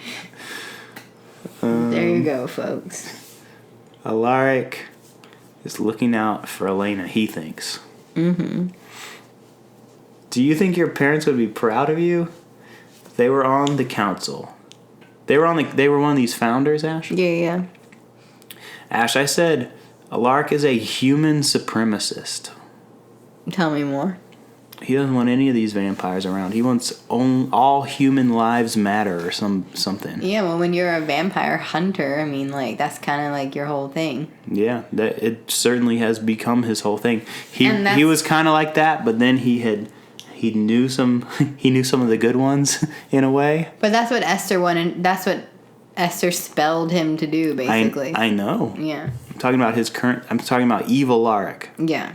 There you go, folks. Alaric is looking out for Elena, he thinks. Mm-hmm. Do you think your parents would be proud of you? They were on the council. They were one of these founders, Ash? Yeah. Ash, I said Alaric is a human supremacist. Tell me more. He doesn't want any of these vampires around. He wants all human lives matter or something. Yeah, well, when you're a vampire hunter, I mean, like, that's kind of like your whole thing. Yeah, it certainly has become his whole thing. He was kind of like that, but then he knew some of the good ones in a way. But that's what Esther wanted. That's what Esther spelled him to do, basically. I know. Yeah. I'm talking about evil Alaric. Yeah.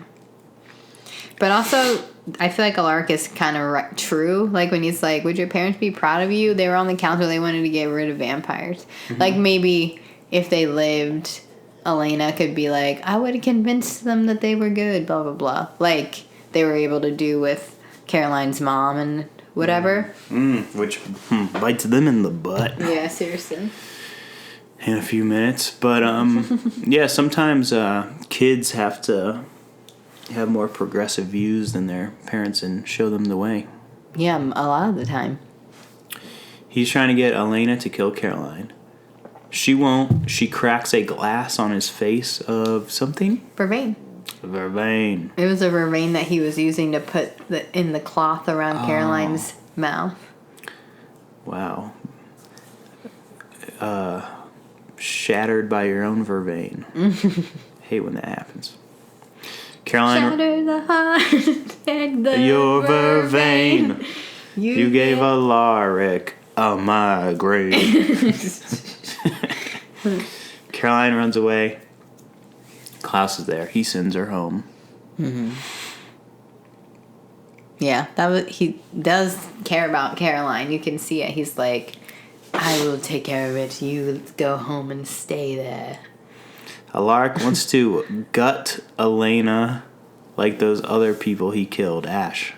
But also, I feel like Alaric is kind of true. Like, when he's like, would your parents be proud of you? They were on the council. They wanted to get rid of vampires. Mm-hmm. Like, maybe if they lived, Elena could be like, I would have convinced them that they were good, blah, blah, blah. Like, they were able to do with Caroline's mom and whatever. Which bites them in the butt. Yeah, seriously. In a few minutes. But, yeah, sometimes kids have to have more progressive views than their parents and show them the way. Yeah, a lot of the time. He's trying to get Elena to kill Caroline. She won't. She cracks a glass on his face of something. Vervain. It was a vervain that he was using to put in the cloth around Caroline's mouth. Wow. Shattered by your own vervain. Hate when that happens. Caroline, shatter the heart and the your vervain. You gave Alaric a migraine. Caroline runs away. Klaus is there. He sends her home. Mm-hmm. Yeah, he does care about Caroline. You can see it. He's like, I will take care of it. You go home and stay there. Alaric wants to gut Elena like those other people he killed, Ash.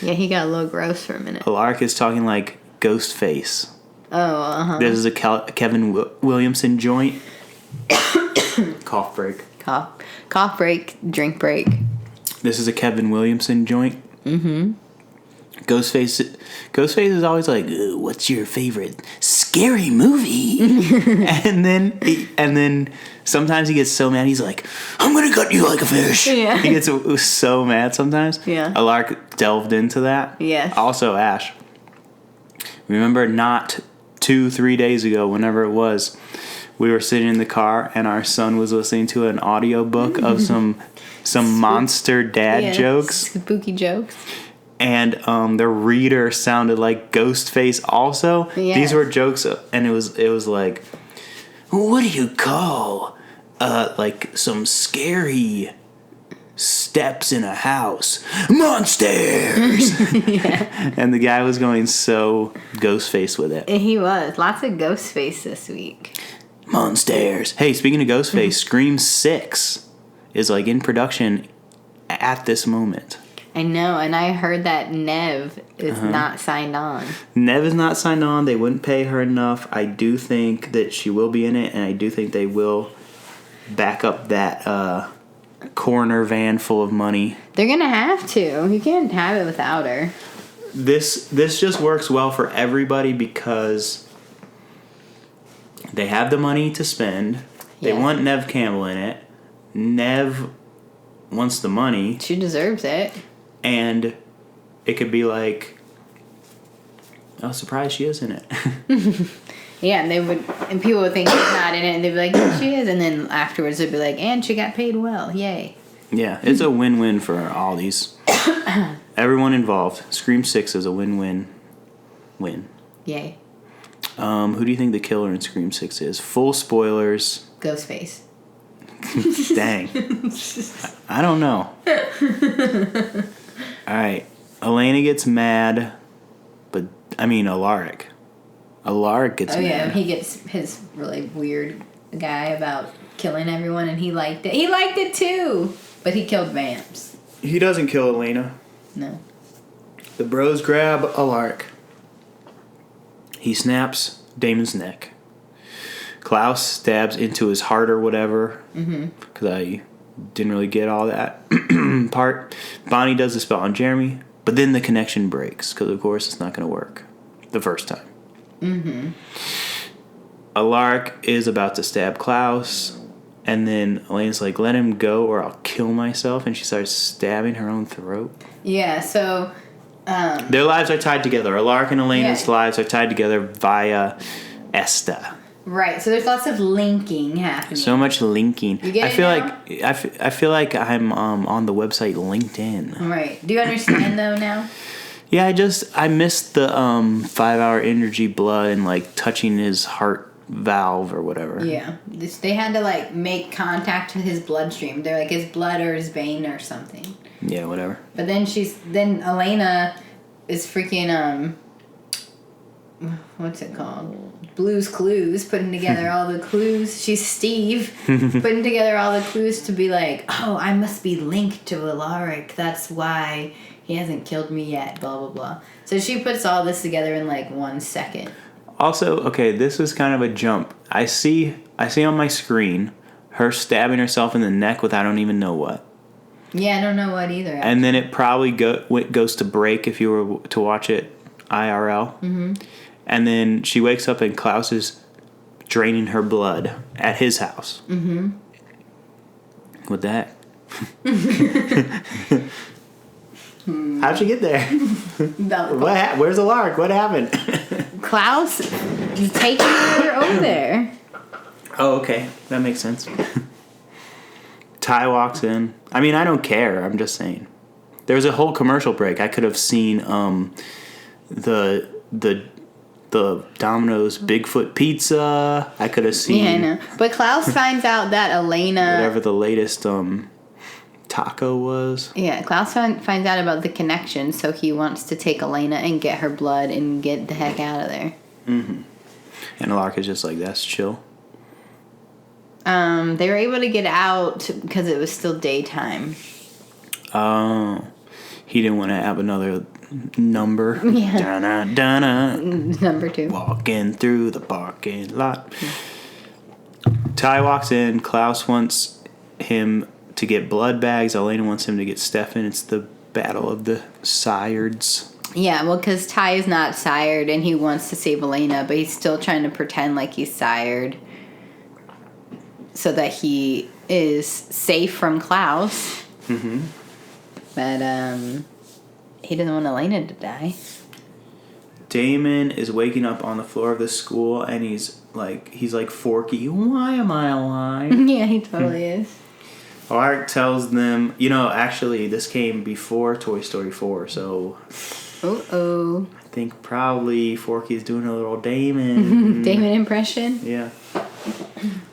Yeah, he got a little gross for a minute. Alaric is talking like Ghostface. Oh, uh-huh. This is a Kevin Williamson joint. Cough break. Cough break, drink break. This is a Kevin Williamson joint. Mm-hmm. Ghostface is always like, what's your favorite scary movie? and then sometimes he gets so mad he's like, I'm gonna gut you like a fish. Yeah. He gets so mad sometimes. Yeah. Alaric delved into that. Yes. Also, Ash, remember not 2-3 days ago, whenever it was, we were sitting in the car and our son was listening to an audiobook of some monster dad jokes. Spooky jokes. And the reader sounded like Ghostface also. Yes. These were jokes, and it was like, what do you call like some scary steps in a house? Monsters! Yeah. And the guy was going so Ghostface with it. He was. Lots of Ghostface this week. Monsters. Hey, speaking of Ghostface, Scream 6 is like in production at this moment. I know, and I heard that Nev is not signed on. Nev is not signed on. They wouldn't pay her enough. I do think that she will be in it, and I do think they will back up that coroner van full of money. They're gonna have to. You can't have it without her. This just works well for everybody because they have the money to spend. They want Nev Campbell in it. Nev wants the money. She deserves it. And it could be like, oh, surprise, she is in it. Yeah, and people would think she's not in it, and they'd be like, yeah, she is. And then afterwards, they'd be like, and she got paid well. Yay. Yeah, it's a win-win for all these. Everyone involved. Scream 6 is a win-win. Win. Yay. Who do you think the killer in Scream 6 is? Full spoilers. Ghostface. Dang. I don't know. Alright. Elena gets mad, but, Alaric. Alaric gets mad. Oh, yeah, he gets his really weird guy about killing everyone, and he liked it. He liked it, too! But he killed vamps. He doesn't kill Elena. No. The bros grab Alaric. He snaps Damon's neck. Klaus stabs into his heart or whatever. Because I didn't really get all that part. Bonnie does the spell on Jeremy. But then the connection breaks. Because, of course, it's not going to work the first time. Alaric is about to stab Klaus. And then Elena's like, let him go or I'll kill myself. And she starts stabbing her own throat. Yeah, so... their lives are tied together. Alaric and Elena's lives are tied together via Esta. Right, so there's lots of linking happening. So much linking. You get I feel it now? I feel like I'm on the website LinkedIn. Right. Do you understand though now? Yeah, I missed the 5-hour energy blood and like touching his heart valve or whatever. Yeah. They had to like make contact with his bloodstream. They're like his blood or his vein or something. Yeah, whatever. But then Elena is freaking what's it called? Blue's Clues, putting together all the clues. She's Steve, putting together all the clues to be like, oh, I must be linked to Alaric. That's why he hasn't killed me yet, blah, blah, blah. So she puts all this together in like 1 second. Also, okay, this is kind of a jump. I see on my screen her stabbing herself in the neck with I don't even know what. Yeah, I don't know what either. And then it probably goes to break if you were to watch it IRL. Mm-hmm. And then she wakes up and Klaus is draining her blood at his house. Mm-hmm. What the heck? How'd she get there? Where's Alaric? What happened? Klaus is taking her over there. Oh, okay. That makes sense. Ty walks in. I mean, I don't care. I'm just saying. There was a whole commercial break. I could have seen the Domino's Bigfoot pizza. I could have seen. Yeah, I know. But Klaus finds out that Elena. Whatever the latest taco was. Yeah, Klaus finds out about the connection, so he wants to take Elena and get her blood and get the heck out of there. Mm-hmm. And Alaric is just like, that's chill. They were able to get out because it was still daytime. Oh. He didn't want to have another number. Yeah. Dun-na, dun-na. Number 2. Walking through the parking lot. Ty walks in. Klaus wants him to get blood bags. Elena wants him to get Stefan. It's the battle of the sireds. Yeah, well, because Ty is not sired and he wants to save Elena, but he's still trying to pretend like he's sired so that he is safe from Klaus. Mm-hmm. But he doesn't want Elena to die. Damon is waking up on the floor of the school, and he's like Forky. Why am I alive? Yeah, he totally is. Lark tells them, actually, this came before Toy Story 4, so... Uh-oh. I think probably Forky's doing a little Damon. Damon impression? Yeah.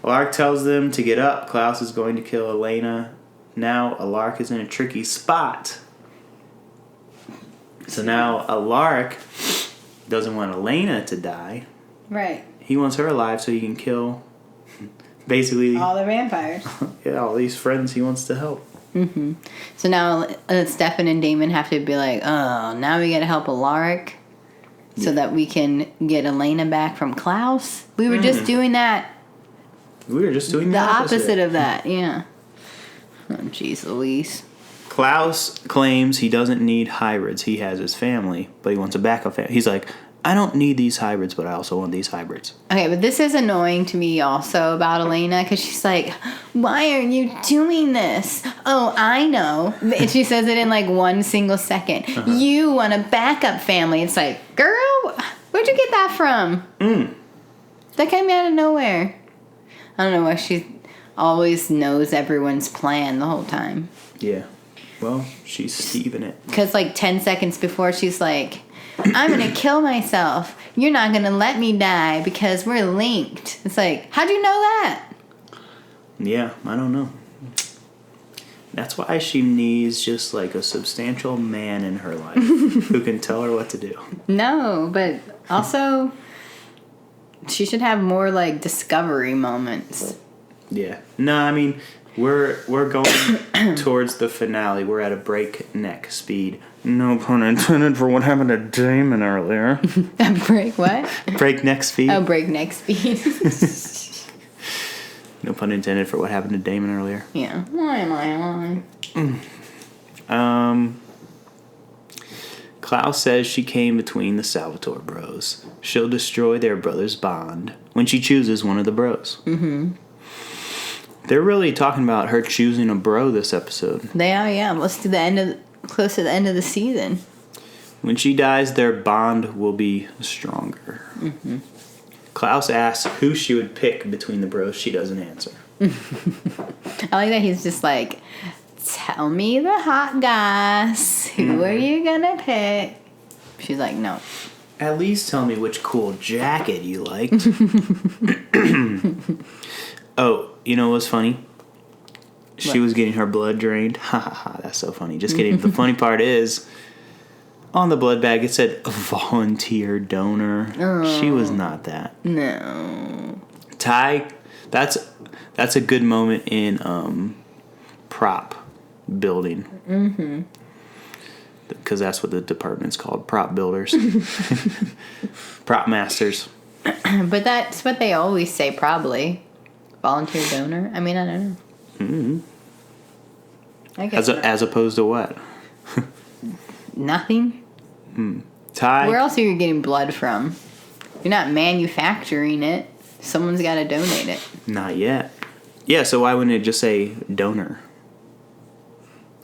Lark tells them to get up. Klaus is going to kill Elena. Now, a Lark is in a tricky spot. So now, a Lark doesn't want Elena to die. Right. He wants her alive so he can kill, basically... all the vampires. Yeah, all these friends he wants to help. Mm-hmm. So now Stefan and Damon have to be like, oh, now we gotta help Alaric so that we can get Elena back from Klaus. We were just doing that. We were just doing the opposite of that, yeah. Oh, jeez Louise. Klaus claims he doesn't need hybrids. He has his family, but he wants a backup family. He's like, I don't need these hybrids, but I also want these hybrids. Okay, but this is annoying to me also about Elena, because she's like, why are you doing this? Oh, I know. And she says it in like 1 single second. You want a backup family. It's like, girl, where'd you get that from? That came out of nowhere. I don't know why she always knows everyone's plan the whole time. Yeah. Well, she's Steve'ing it. Because like 10 seconds before, she's like, I'm going to kill myself. You're not going to let me die because we're linked. It's like, how'd you know that? Yeah, I don't know. That's why she needs just like a substantial man in her life who can tell her what to do. No, but also she should have more like discovery moments. Yeah. No, I mean, we're going towards the finale. We're at a breakneck speed. No pun intended for what happened to Damon earlier. What? Breakneck speed. Oh, breakneck speed. No pun intended for what happened to Damon earlier. Yeah. Why am I on? Klaus says she came between the Salvatore bros. She'll destroy their brother's bond when she chooses one of the bros. Mm-hmm. They're really talking about her choosing a bro this episode. They are, yeah. Close to the end of the season. When she dies, their bond will be stronger. Mm-hmm. Klaus asks who she would pick between the bros. She doesn't answer. I like that he's just like, tell me the hot guys. Who are you gonna pick? She's like, no. At least tell me which cool jacket you liked. Oh, you know what's funny? She was getting her blood drained. Ha ha ha, that's so funny. Just kidding. The funny part is, on the blood bag it said volunteer donor. Oh. She was not that. No. Ty, that's a good moment in prop building. Mm-hmm. Because that's what the department's called, prop builders. Prop masters. But that's what they always say, probably. Volunteer donor? I mean, I don't know. Mm-hmm. I guess as opposed to what? Nothing. Ty. Where else are you getting blood from? You're not manufacturing it. Someone's got to donate it. Not yet. Yeah, so why wouldn't it just say donor?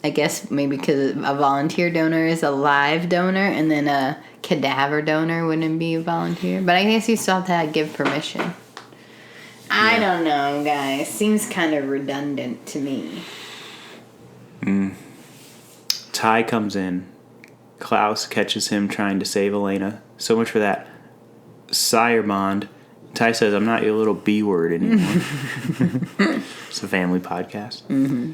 I guess maybe because a volunteer donor is a live donor, and then a cadaver donor wouldn't be a volunteer. But I guess you still have to give permission. I don't know, guys. Seems kind of redundant to me. Ty comes in. Klaus catches him trying to save Elena. So much for that sire bond. Ty says, I'm not your little B word anymore. It's a family podcast. Mm-hmm.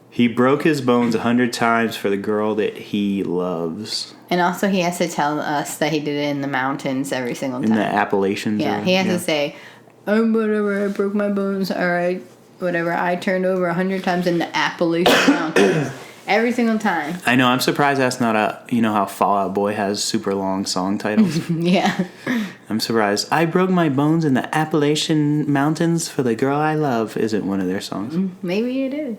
He broke his bones 100 times for the girl that he loves. And also he has to tell us that he did it in the mountains every single time. In the Appalachians? Yeah, he has to say, whatever, I broke my bones, alright, whatever, I turned over 100 times in the Appalachian Mountains. Every single time. I know, I'm surprised that's not how Fall Out Boy has super long song titles. Yeah. I'm surprised. I broke my bones in the Appalachian Mountains for the girl I love isn't one of their songs. Maybe it is.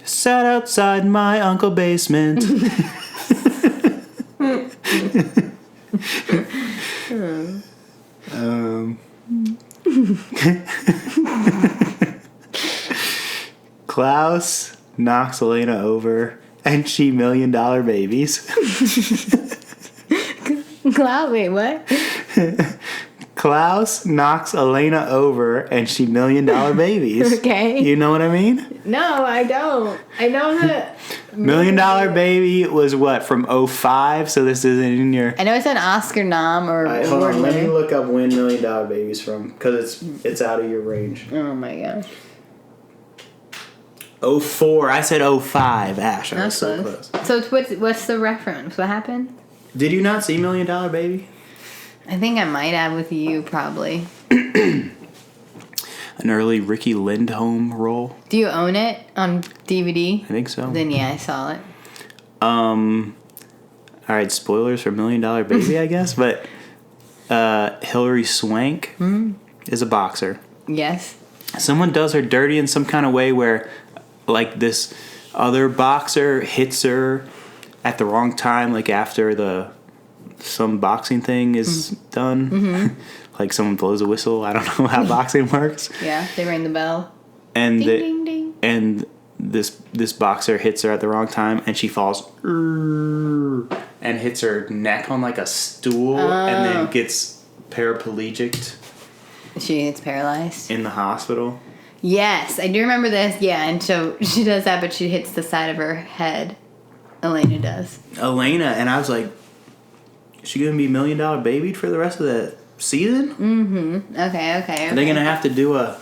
Sat outside my uncle basement. Klaus knocks Elena over and she $1 million babies. Klaus, wait, what? Klaus knocks Elena over and she $1 Million Babies. Okay. You know what I mean? No, I don't. I know that. $1 Million Baby was what, from 2005? So this isn't in your... I know it's an Oscar nom or hold award on, let me winner. look up when $1 Million Babies from, because it's out of your range. Oh my gosh. 2004. I said 2005, Ash. I was That's so close. close. So what's the reference? What happened? Did you not see $1 Million Baby? I think I might have with you probably. An early Ricky Lindholm role. Do you own it on DVD? I think so. Then yeah, I saw it. All right, spoilers for $1 Million Baby, I guess. But Hilary Swank is a boxer. Yes. Someone does her dirty in some kind of way where, like, this other boxer hits her at the wrong time, like after some boxing thing is done. Mm-hmm. Like someone blows a whistle. I don't know how boxing works. Yeah, they rang the bell. And Ding, ding, ding. And this boxer hits her at the wrong time, and she falls and hits her neck on like a stool, and then gets paraplegic She gets paralyzed. in the hospital. Yes, I do remember this. Yeah, and so she does that, but she hits the side of her head. Elena does. Elena, and I was like, is she gonna be $1 Million Babied for the rest of the season? Mm-hmm. Okay. Are they gonna have to do a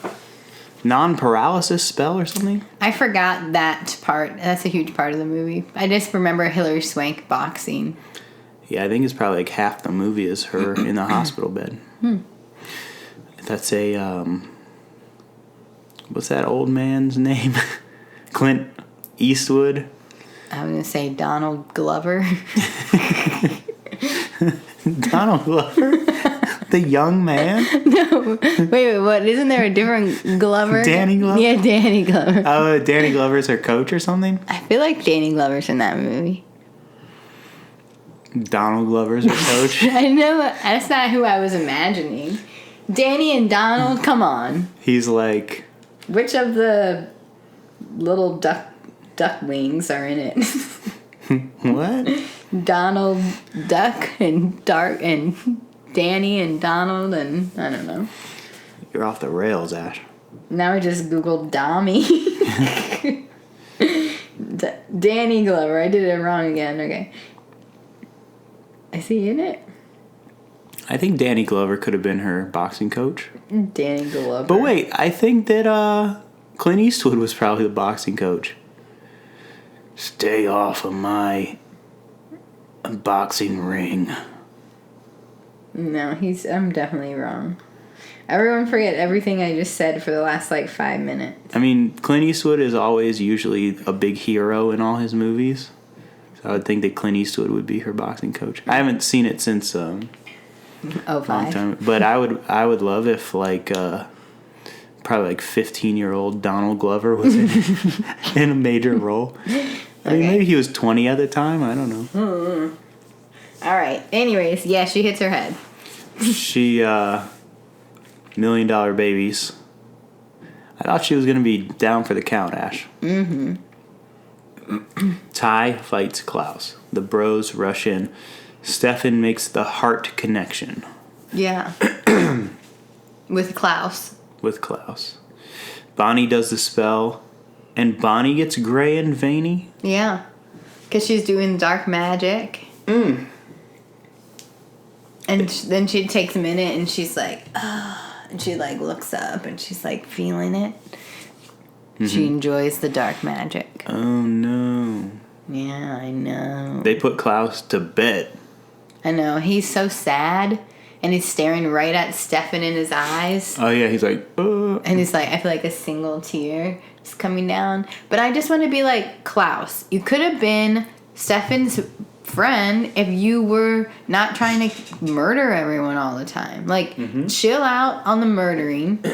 non-paralysis spell or something? I forgot that part. That's a huge part of the movie. I just remember Hilary Swank boxing. Yeah, I think it's probably like half the movie is her in the hospital bed. That's a what's that old man's name? Clint Eastwood. I was gonna say Donald Glover. Donald Glover? The young man? No, wait, what? Isn't there a different Glover? Danny Glover? Yeah, Danny Glover. Oh, Danny Glover's her coach or something? I feel like Danny Glover's in that movie. Donald Glover's her coach? I know that's not who I was imagining. Danny and Donald, come on. He's like... Which of the little ducklings are in it? What? Donald Duck and Dark and Danny and Donald and I don't know. You're off the rails, Ash. Now I just googled Dommy. Danny Glover. I did it wrong again. Okay. Is he in it? I think Danny Glover could have been her boxing coach. Danny Glover. But wait, I think that Clint Eastwood was probably the boxing coach. Stay off of my boxing ring. No, I'm definitely wrong. Everyone forget everything I just said for the last 5 minutes. I mean, Clint Eastwood is always usually a big hero in all his movies. So I would think that Clint Eastwood would be her boxing coach. I haven't seen it since a long 05. time. But I would love if probably 15-year-old Donald Glover was in a major role. I mean, maybe he was 20 at the time. I don't know. All right. Anyways, yeah, she hits her head. She, $1 Million Babies. I thought she was going to be down for the count, Ash. Mm-hmm. Ty fights Klaus. The bros rush in. Stefan makes the heart connection. Yeah. With Klaus. Bonnie does the spell. And Bonnie gets gray and veiny. Yeah. Because she's doing dark magic. And then she takes a minute and she's like, and she looks up and she's feeling it. Mm-hmm. She enjoys the dark magic. Oh no. Yeah, I know. They put Klaus to bed. I know. He's so sad and he's staring right at Stefan in his eyes. Oh yeah, he's like, And he's like, I feel like a single tear is coming down. But I just want to be like, Klaus, you could have been Stefan's friend if you were not trying to murder everyone all the time. Chill out on the murdering.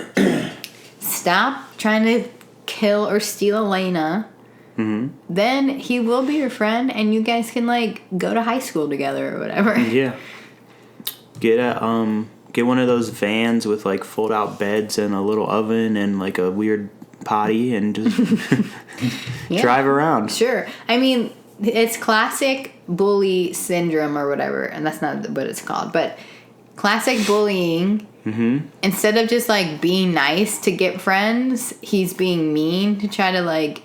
Stop trying to kill or steal Elena. Mm-hmm. Then he will be your friend and you guys can go to high school together or whatever. Yeah. Get one of those vans with fold out beds and a little oven and a weird potty and just drive around. Sure. I mean, it's classic bully syndrome or whatever, and that's not what it's called, but classic bullying. Mm-hmm. Instead of just like being nice to get friends, he's being mean to try to like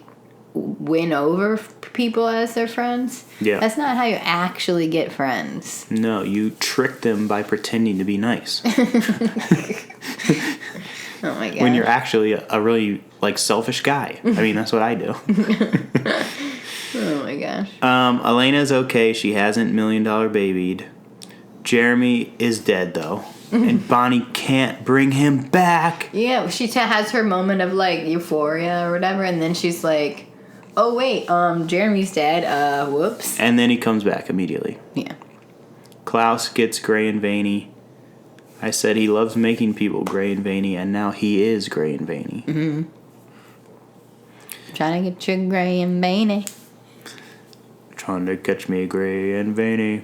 win over people as their friends. Yeah. That's not how you actually get friends. No, you trick them by pretending to be nice. Oh my god. When you're actually a really like selfish guy. I mean, that's what I do. Oh my gosh. Elena's okay. She hasn't Million Dollar Babied. Jeremy is dead though. And Bonnie can't bring him back. Yeah, she has her moment of like euphoria or whatever, and then she's like, oh wait, Jeremy's dead, whoops. And then he comes back immediately. Yeah. Klaus gets gray and veiny. I said he loves making people gray and veiny, and now he is gray and veiny. Mm-hmm. Trying to get you gray and veiny. Trying to catch me gray and veiny.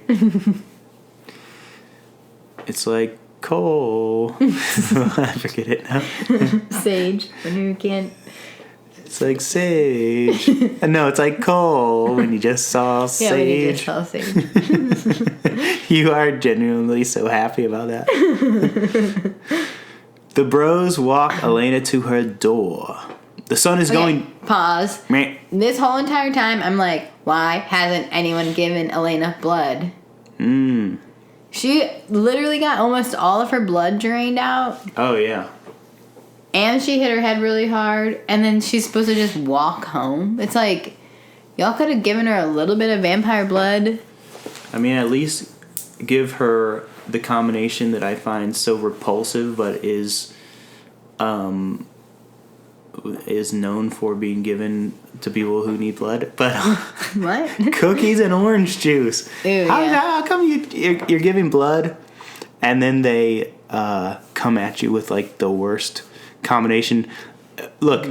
It's like coal. I forget it now. Sage, when you can't. It's like sage. No, it's like coal when you just saw sage. Yeah, when you just saw sage. You are genuinely so happy about that. The bros walk Elena to her door. The sun is going... Pause. Meh. This whole entire time, I'm like, why hasn't anyone given Elena blood? She literally got almost all of her blood drained out. Oh, yeah. And she hit her head really hard. And then she's supposed to just walk home. It's like, y'all could have given her a little bit of vampire blood. I mean, at least give her the combination that I find so repulsive, but is known for being given to people who need blood. But What? cookies and orange juice. Ew, How come you're giving blood, and then they come at you with like the worst combination? Look,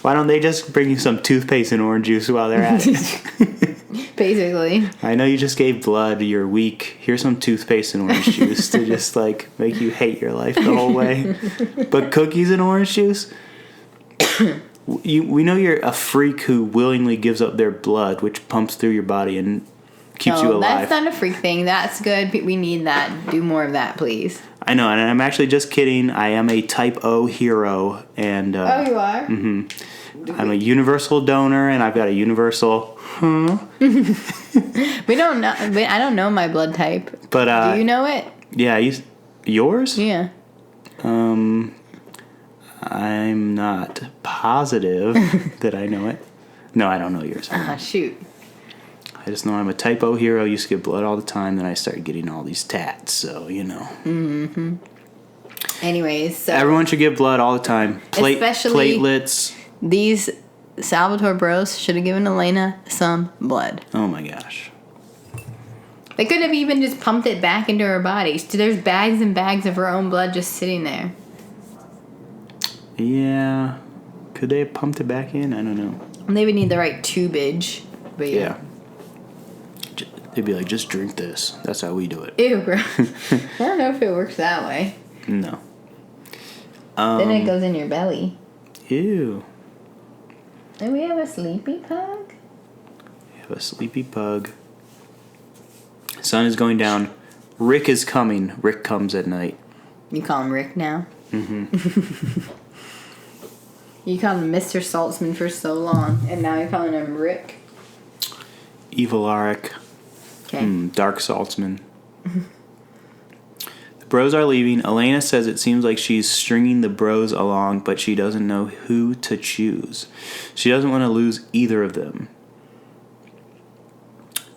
why don't they just bring you some toothpaste and orange juice while they're at it? Basically. I know you just gave blood, you're weak. Here's some toothpaste and orange juice to just like make you hate your life the whole way. But cookies and orange juice? We know you're a freak who willingly gives up their blood, which pumps through your body and keeps you alive. That's not a freak thing. That's good. We need that. Do more of that, please. I know, and I'm actually just kidding. I am a type O hero, and You are? Mm-hmm. I'm a universal donor, and I've got a universal. We don't know. I don't know my blood type. But do you know it? Yeah, yours? Yeah. I'm not positive that I know it. No, I don't know yours. Shoot. I just know I'm a type O hero. Used to get blood all the time. Then I started getting all these tats. So, you know. Mm-hmm. Anyways, so everyone should get blood all the time. Especially platelets. These Salvatore bros should have given Elena some blood. Oh my gosh. They could have even just pumped it back into her body. There's bags and bags of her own blood just sitting there. Yeah. Could they have pumped it back in? I don't know. They would need the right tubage. But yeah. They'd be like, just drink this. That's how we do it. Ew, bro. I don't know if it works that way. No. Then it goes in your belly. Ew. And we have a sleepy pug? We have a sleepy pug. Sun is going down. Rick is coming. Rick comes at night. You call him Rick now? Mm-hmm. You called him Mr. Saltzman for so long, and now you're calling him Rick? Evil Arik. Okay. Dark Saltzman. The bros are leaving. Elena says it seems like she's stringing the bros along, but she doesn't know who to choose. She doesn't want to lose either of them.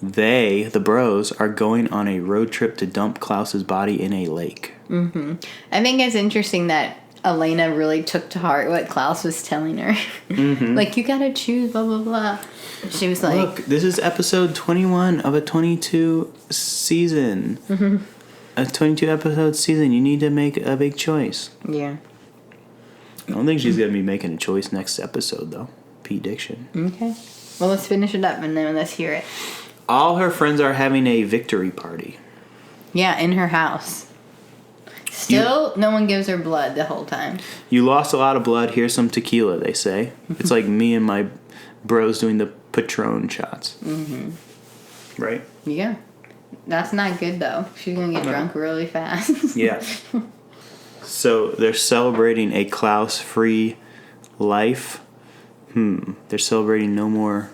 They, the bros, are going on a road trip to dump Klaus's body in a lake. Mm-hmm. I think it's interesting that Elena really took to heart what Klaus was telling her. Mm-hmm. Like, you gotta choose, blah, blah, blah. She was like... Look, this is episode 21 of a 22 season. Mm-hmm. A 22 episode season. You need to make a big choice. Yeah. I don't think she's going to be making a choice next episode, though. Pete-diction. Okay. Well, let's finish it up and then let's hear it. All her friends are having a victory party. Yeah, in her house. Still, no one gives her blood the whole time. You lost a lot of blood. Here's some tequila, they say. It's like me and my bros doing the Patron shots. Mm-hmm. Right? Yeah. That's not good, though. She's going to get drunk really fast. Yeah. So they're celebrating a Klaus-free life. They're celebrating no more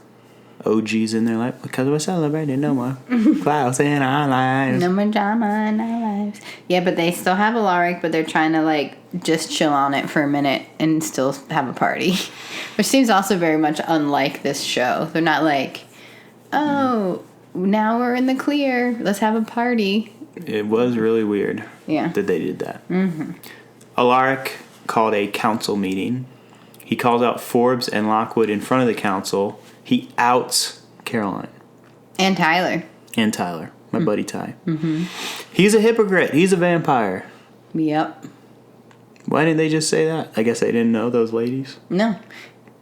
OGs in their life because we're celebrating no more Klaus in our lives. No more drama in our lives. Yeah, but they still have Alaric, but they're trying to, like, just chill on it for a minute and still have a party. Which seems also very much unlike this show. They're not like, oh, now we're in the clear. Let's have a party. It was really weird that they did that. Mm-hmm. Alaric called a council meeting. He calls out Forbes and Lockwood in front of the council. He outs Caroline. And Tyler. My buddy Ty. Mm-hmm. He's a hypocrite. He's a vampire. Yep. Why didn't they just say that? I guess they didn't know, those ladies. No.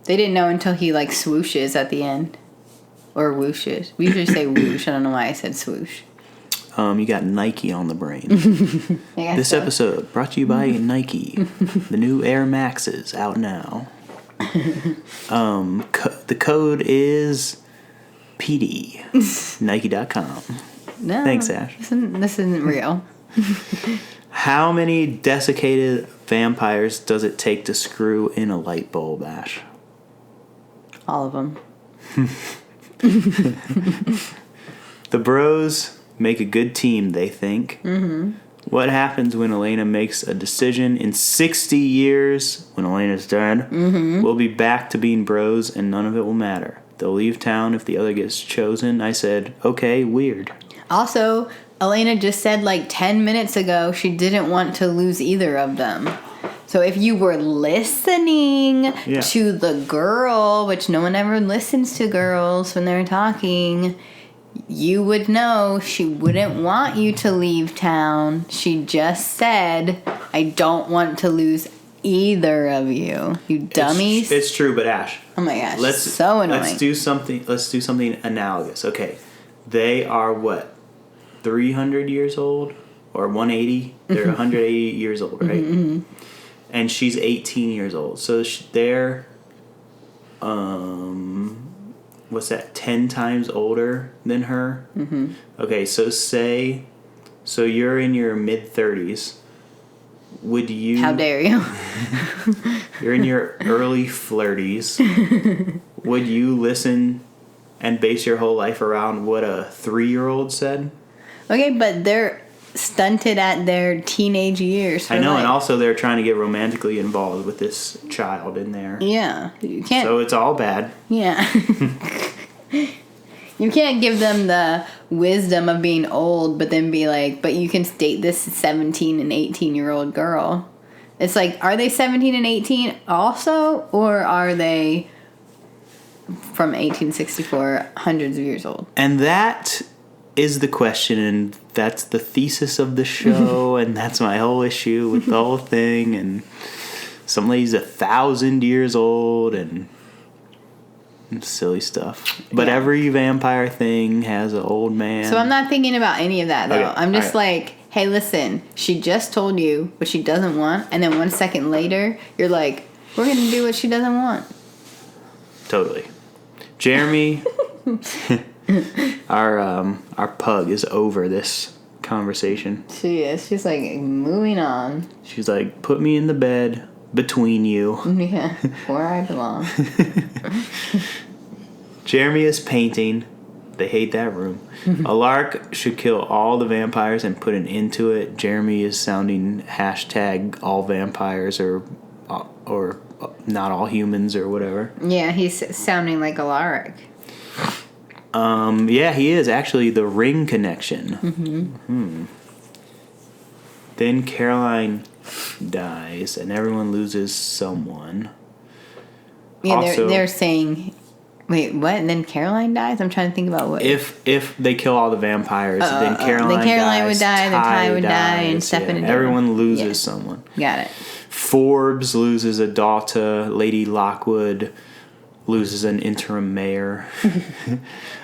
They didn't know until he, like, swooshes at the end. Or whooshes. We usually say whoosh. I don't know why I said swoosh. You got Nike on the brain. This episode brought to you by Nike. The new Air Maxes out now. The code is PD. Nike.com. No. Thanks, Ash. This isn't real. How many desiccated vampires does it take to screw in a light bulb, Ash? All of them. The bros make a good team, they think. Mm-hmm. What happens when Elena makes a decision in 60 years, when Elena's dead? Mm-hmm. We'll be back to being bros and none of it will matter. They'll leave town if the other gets chosen. I said, okay, weird. Also, Elena just said like 10 minutes ago she didn't want to lose either of them. So if you were listening to the girl, which no one ever listens to girls when they're talking, you would know she wouldn't want you to leave town. She just said, I don't want to lose either of you. You dummies. It's true, but Ash. Oh my gosh, so annoying. Let's do something analogous. Okay. They are what? 300 years old? Or 180? They're 180 years old, right? Mm-hmm. And she's 18 years old. So they're, what's that, 10 times older than her? Mm-hmm. Okay, so you're in your mid-30s. Would you... How dare you? You're in your early flirties. Would you listen and base your whole life around what a 3-year-old said? Okay, but they're stunted at their teenage years. I know, and also they're trying to get romantically involved with this child in there. Yeah, you can't. So it's all bad. Yeah. You can't give them the wisdom of being old, but then be like, but you can date this 17 and 18-year-old girl. It's like, are they 17 and 18 also, or are they from 1864, hundreds of years old? And that is the question, and that's the thesis of the show, and that's my whole issue with the whole thing. And some lady's 1,000 years old, and silly stuff. But every vampire thing has an old man. So I'm not thinking about any of that, though. Okay, I'm just like, hey, listen, she just told you what she doesn't want, and then 1 second later, you're like, we're going to do what she doesn't want. Totally. Jeremy, our pug is over this conversation. She is. She's like, moving on. She's like, put me in the bed between you. Yeah, where I belong. Jeremy is painting. They hate that room. Alaric should kill all the vampires and put an end to it. Jeremy is sounding hashtag all vampires or not all humans or whatever. Yeah, he's sounding like Alaric. Yeah, he is actually the ring connection. Mm-hmm. Then Caroline dies and everyone loses someone. Yeah, also, they're saying, wait, what? And then Caroline dies? I'm trying to think about what. If they kill all the vampires, then Caroline would dies, die, then Ty would die, and Stefan and everyone loses someone. Got it. Forbes loses a daughter. Lady Lockwood loses an interim mayor.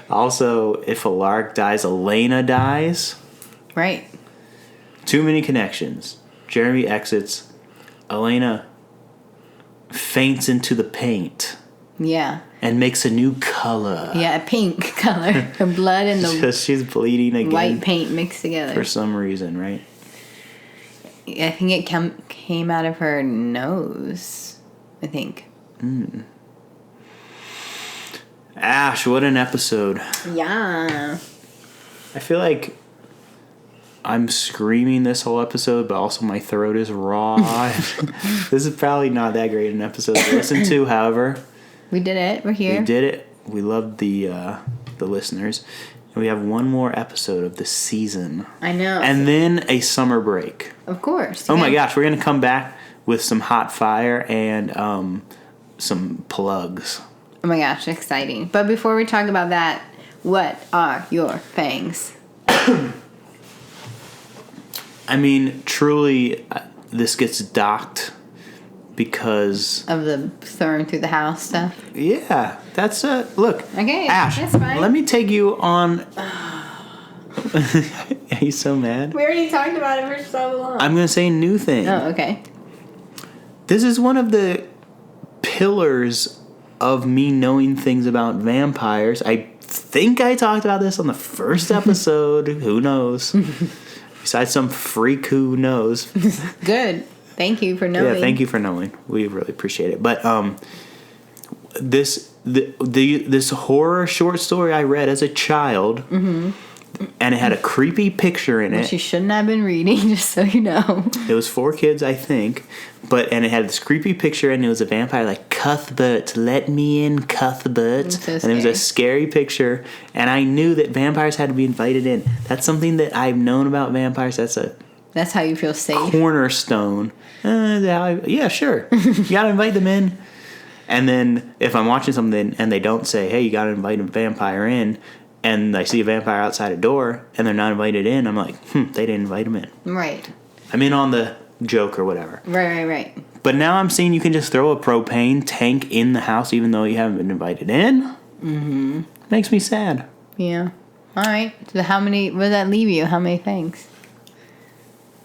Also, if Alaric dies, Elena dies. Right. Too many connections. Jeremy exits. Elena faints into the paint. Yeah. And makes a new color. Yeah, a pink color. Her blood and the Because she's bleeding again. white paint mixed together. For some reason, right? I think it came out of her nose. I think. Ash, what an episode. Yeah. I feel like I'm screaming this whole episode, but also my throat is raw. This is probably not that great an episode to listen to, however. We did it. We're here. We did it. We loved the listeners. And we have one more episode of the season. I know. And then a summer break. Of course. Oh my gosh, we're going to come back with some hot fire and some plugs. Oh my gosh, exciting. But before we talk about that, what are your fangs? I mean, truly, this gets docked because Of the throwing through the house stuff? yeah, that's look. Okay, Ash, that's fine. let me take you on. Are you so mad? We already talked about it for so long. I'm gonna say a new thing. Oh, okay. This is one of the pillars of me knowing things about vampires. I think I talked about this on the first episode. Who knows? Besides some freak who knows. Good. Thank you for knowing. Yeah, thank you for knowing. We really appreciate it. But this horror short story I read as a child, and it had a creepy picture in it. Which you shouldn't have been reading, just so you know. It was for kids, I think, and it had this creepy picture, and it was a vampire like Cuthbert, let me in, Cuthbert, So and it was a scary picture, and I knew that vampires had to be invited in. That's something that I've known about vampires. That's how you feel safe. Cornerstone. Yeah, sure. You gotta invite them in. And then if I'm watching something and they don't say, hey, you gotta invite a vampire in, and I see a vampire outside a door and they're not invited in, I'm like, they didn't invite them in. Right. I'm in on the joke or whatever. Right. But now I'm seeing you can just throw a propane tank in the house even though you haven't been invited in. Mm-hmm. Makes me sad. Yeah. All right. So what does that leave you? How many things?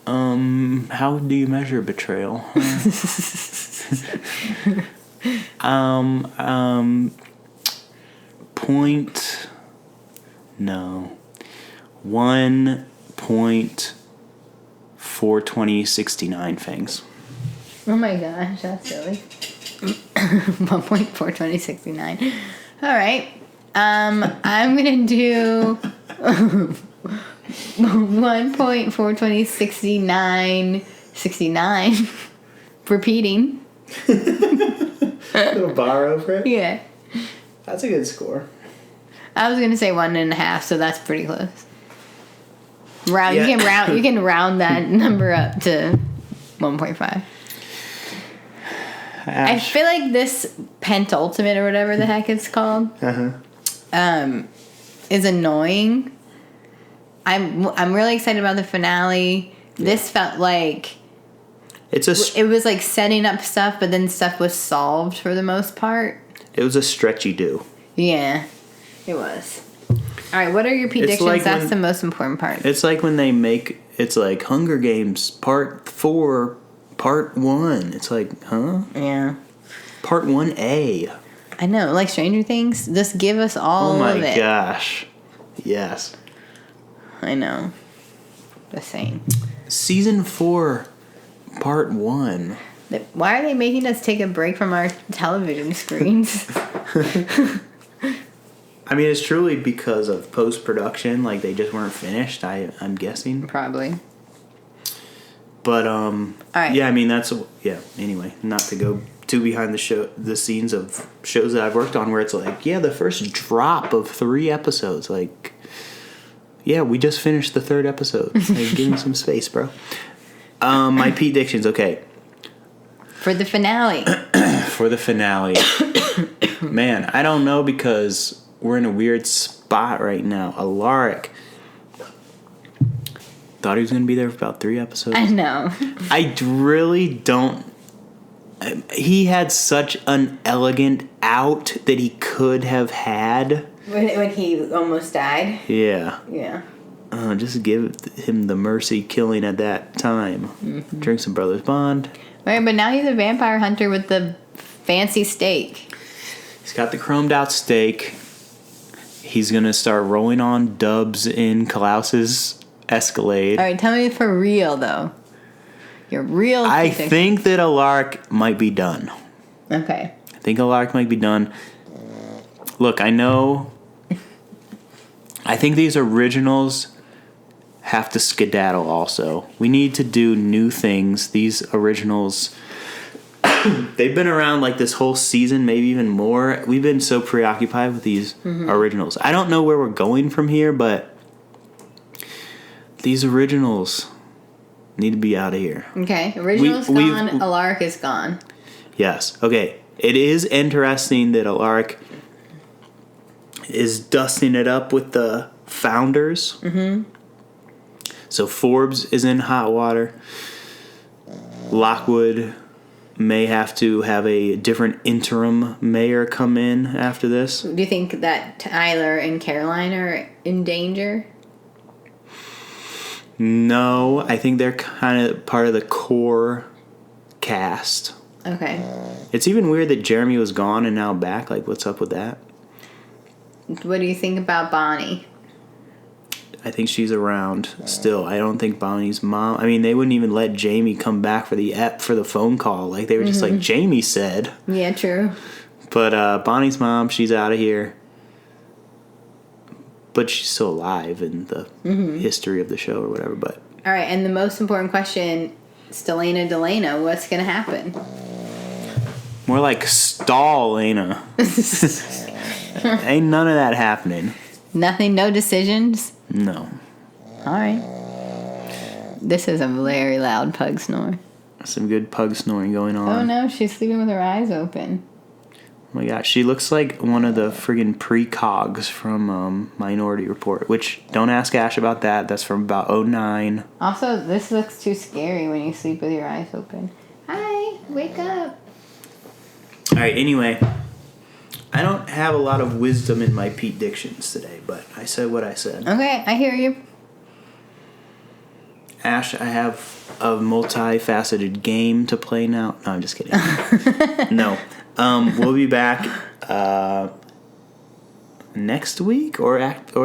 How do you measure betrayal? Point. No. 1.42069 fangs. Oh my gosh, that's silly. 1.42069. All right. I'm gonna do 1.42069. Repeating. Little bar over it? Yeah. That's a good score. I was gonna say 1.5, so that's pretty close. Round. Yeah. You can round that number up to 1.5. I feel like this pentultimate or whatever the heck it's called, is annoying. I'm really excited about the finale. Yeah. This felt like it was like setting up stuff, but then stuff was solved for the most part. It was a stretchy do. Yeah, it was. All right, what are your Pete-dictions? Like that's the most important part. It's like when they make it's like Hunger Games Part 4. Part 1. It's like, huh? Yeah. Part 1A. I know, like Stranger Things. Just give us all of it. Oh my gosh. Yes. I know. Just saying. Season 4, Part 1. Why are they making us take a break from our television screens? I mean, it's truly because of post-production. Like, they just weren't finished, I'm guessing. Probably. But, all right. yeah, I mean, anyway, not to go too behind the scenes of shows that I've worked on where it's like, yeah, the first drop of 3 episodes, like, yeah, we just finished the 3rd episode. Like, give me some space, bro. My Pete-dictions, okay. For the finale. For the finale. Man, I don't know because we're in a weird spot right now. Alaric thought he was going to be there for about 3 episodes. I know. I really don't. He had such an elegant out that he could have had. When he almost died? Yeah. Yeah. Just give him the mercy killing at that time. Mm-hmm. Drink some Brothers Bond. Right, but now he's a vampire hunter with the fancy steak. He's got the chromed out steak. He's going to start rolling on dubs in Klaus's Escalade. All right, tell me for real, though. Your real I prediction. think that Alark might be done. Okay. I think Alark might be done. Look, I know. I think these originals have to skedaddle also. We need to do new things. These originals, they've been around like this whole season, maybe even more. We've been so preoccupied with these originals. I don't know where we're going from here, but these originals need to be out of here. Okay. Original's gone. Alark is gone. Yes. Okay. It is interesting that Alark is dusting it up with the founders. Mm-hmm. So Forbes is in hot water. Lockwood may have to have a different interim mayor come in after this. Do you think that Tyler and Caroline are in danger? No, I think they're kind of part of the core cast. Okay. It's even weird that Jeremy was gone and now back. Like, what's up with that? What do you think about Bonnie? I think she's around still. I don't think Bonnie's mom. I mean, they wouldn't even let Jamie come back for the phone call. Like, they were just like, Jamie said. Yeah, true. But Bonnie's mom, she's out of here. But she's still alive in the history of the show or whatever. But All right, and the most important question, Stelena Delana, what's going to happen? more like Stall-Lena. Ain't none of that happening. Nothing, no decisions? No. All right. This is a very loud pug snore. Some good pug snoring going on. Oh no, she's sleeping with her eyes open. Oh my gosh, she looks like one of the friggin' precogs from Minority Report, which, don't ask Ash about that. That's from about 2009. Also, this looks too scary when you sleep with your eyes open. Hi, wake up. Alright, anyway. I don't have a lot of wisdom in my Pete-dictions today, but I said what I said. Okay, I hear you. Ash, I have a multifaceted game to play now. No, I'm just kidding. No. We'll be back next week or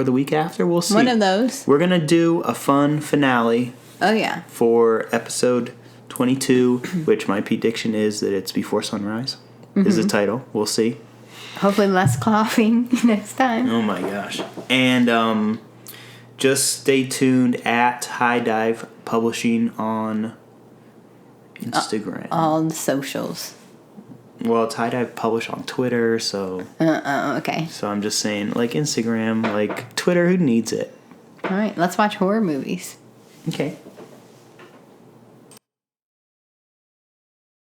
the week after. We'll see. One of those. We're going to do a fun finale. Oh, yeah. For episode 22, which my Pete-diction is that it's Before Sunrise, is the title. We'll see. Hopefully less coughing next time. Oh my gosh. And just stay tuned at High Dive Publishing on Instagram. All the socials. Well, it's High Dive Publish on Twitter, so... Okay. So I'm just saying, like Instagram, like Twitter, who needs it? All right, let's watch horror movies. Okay.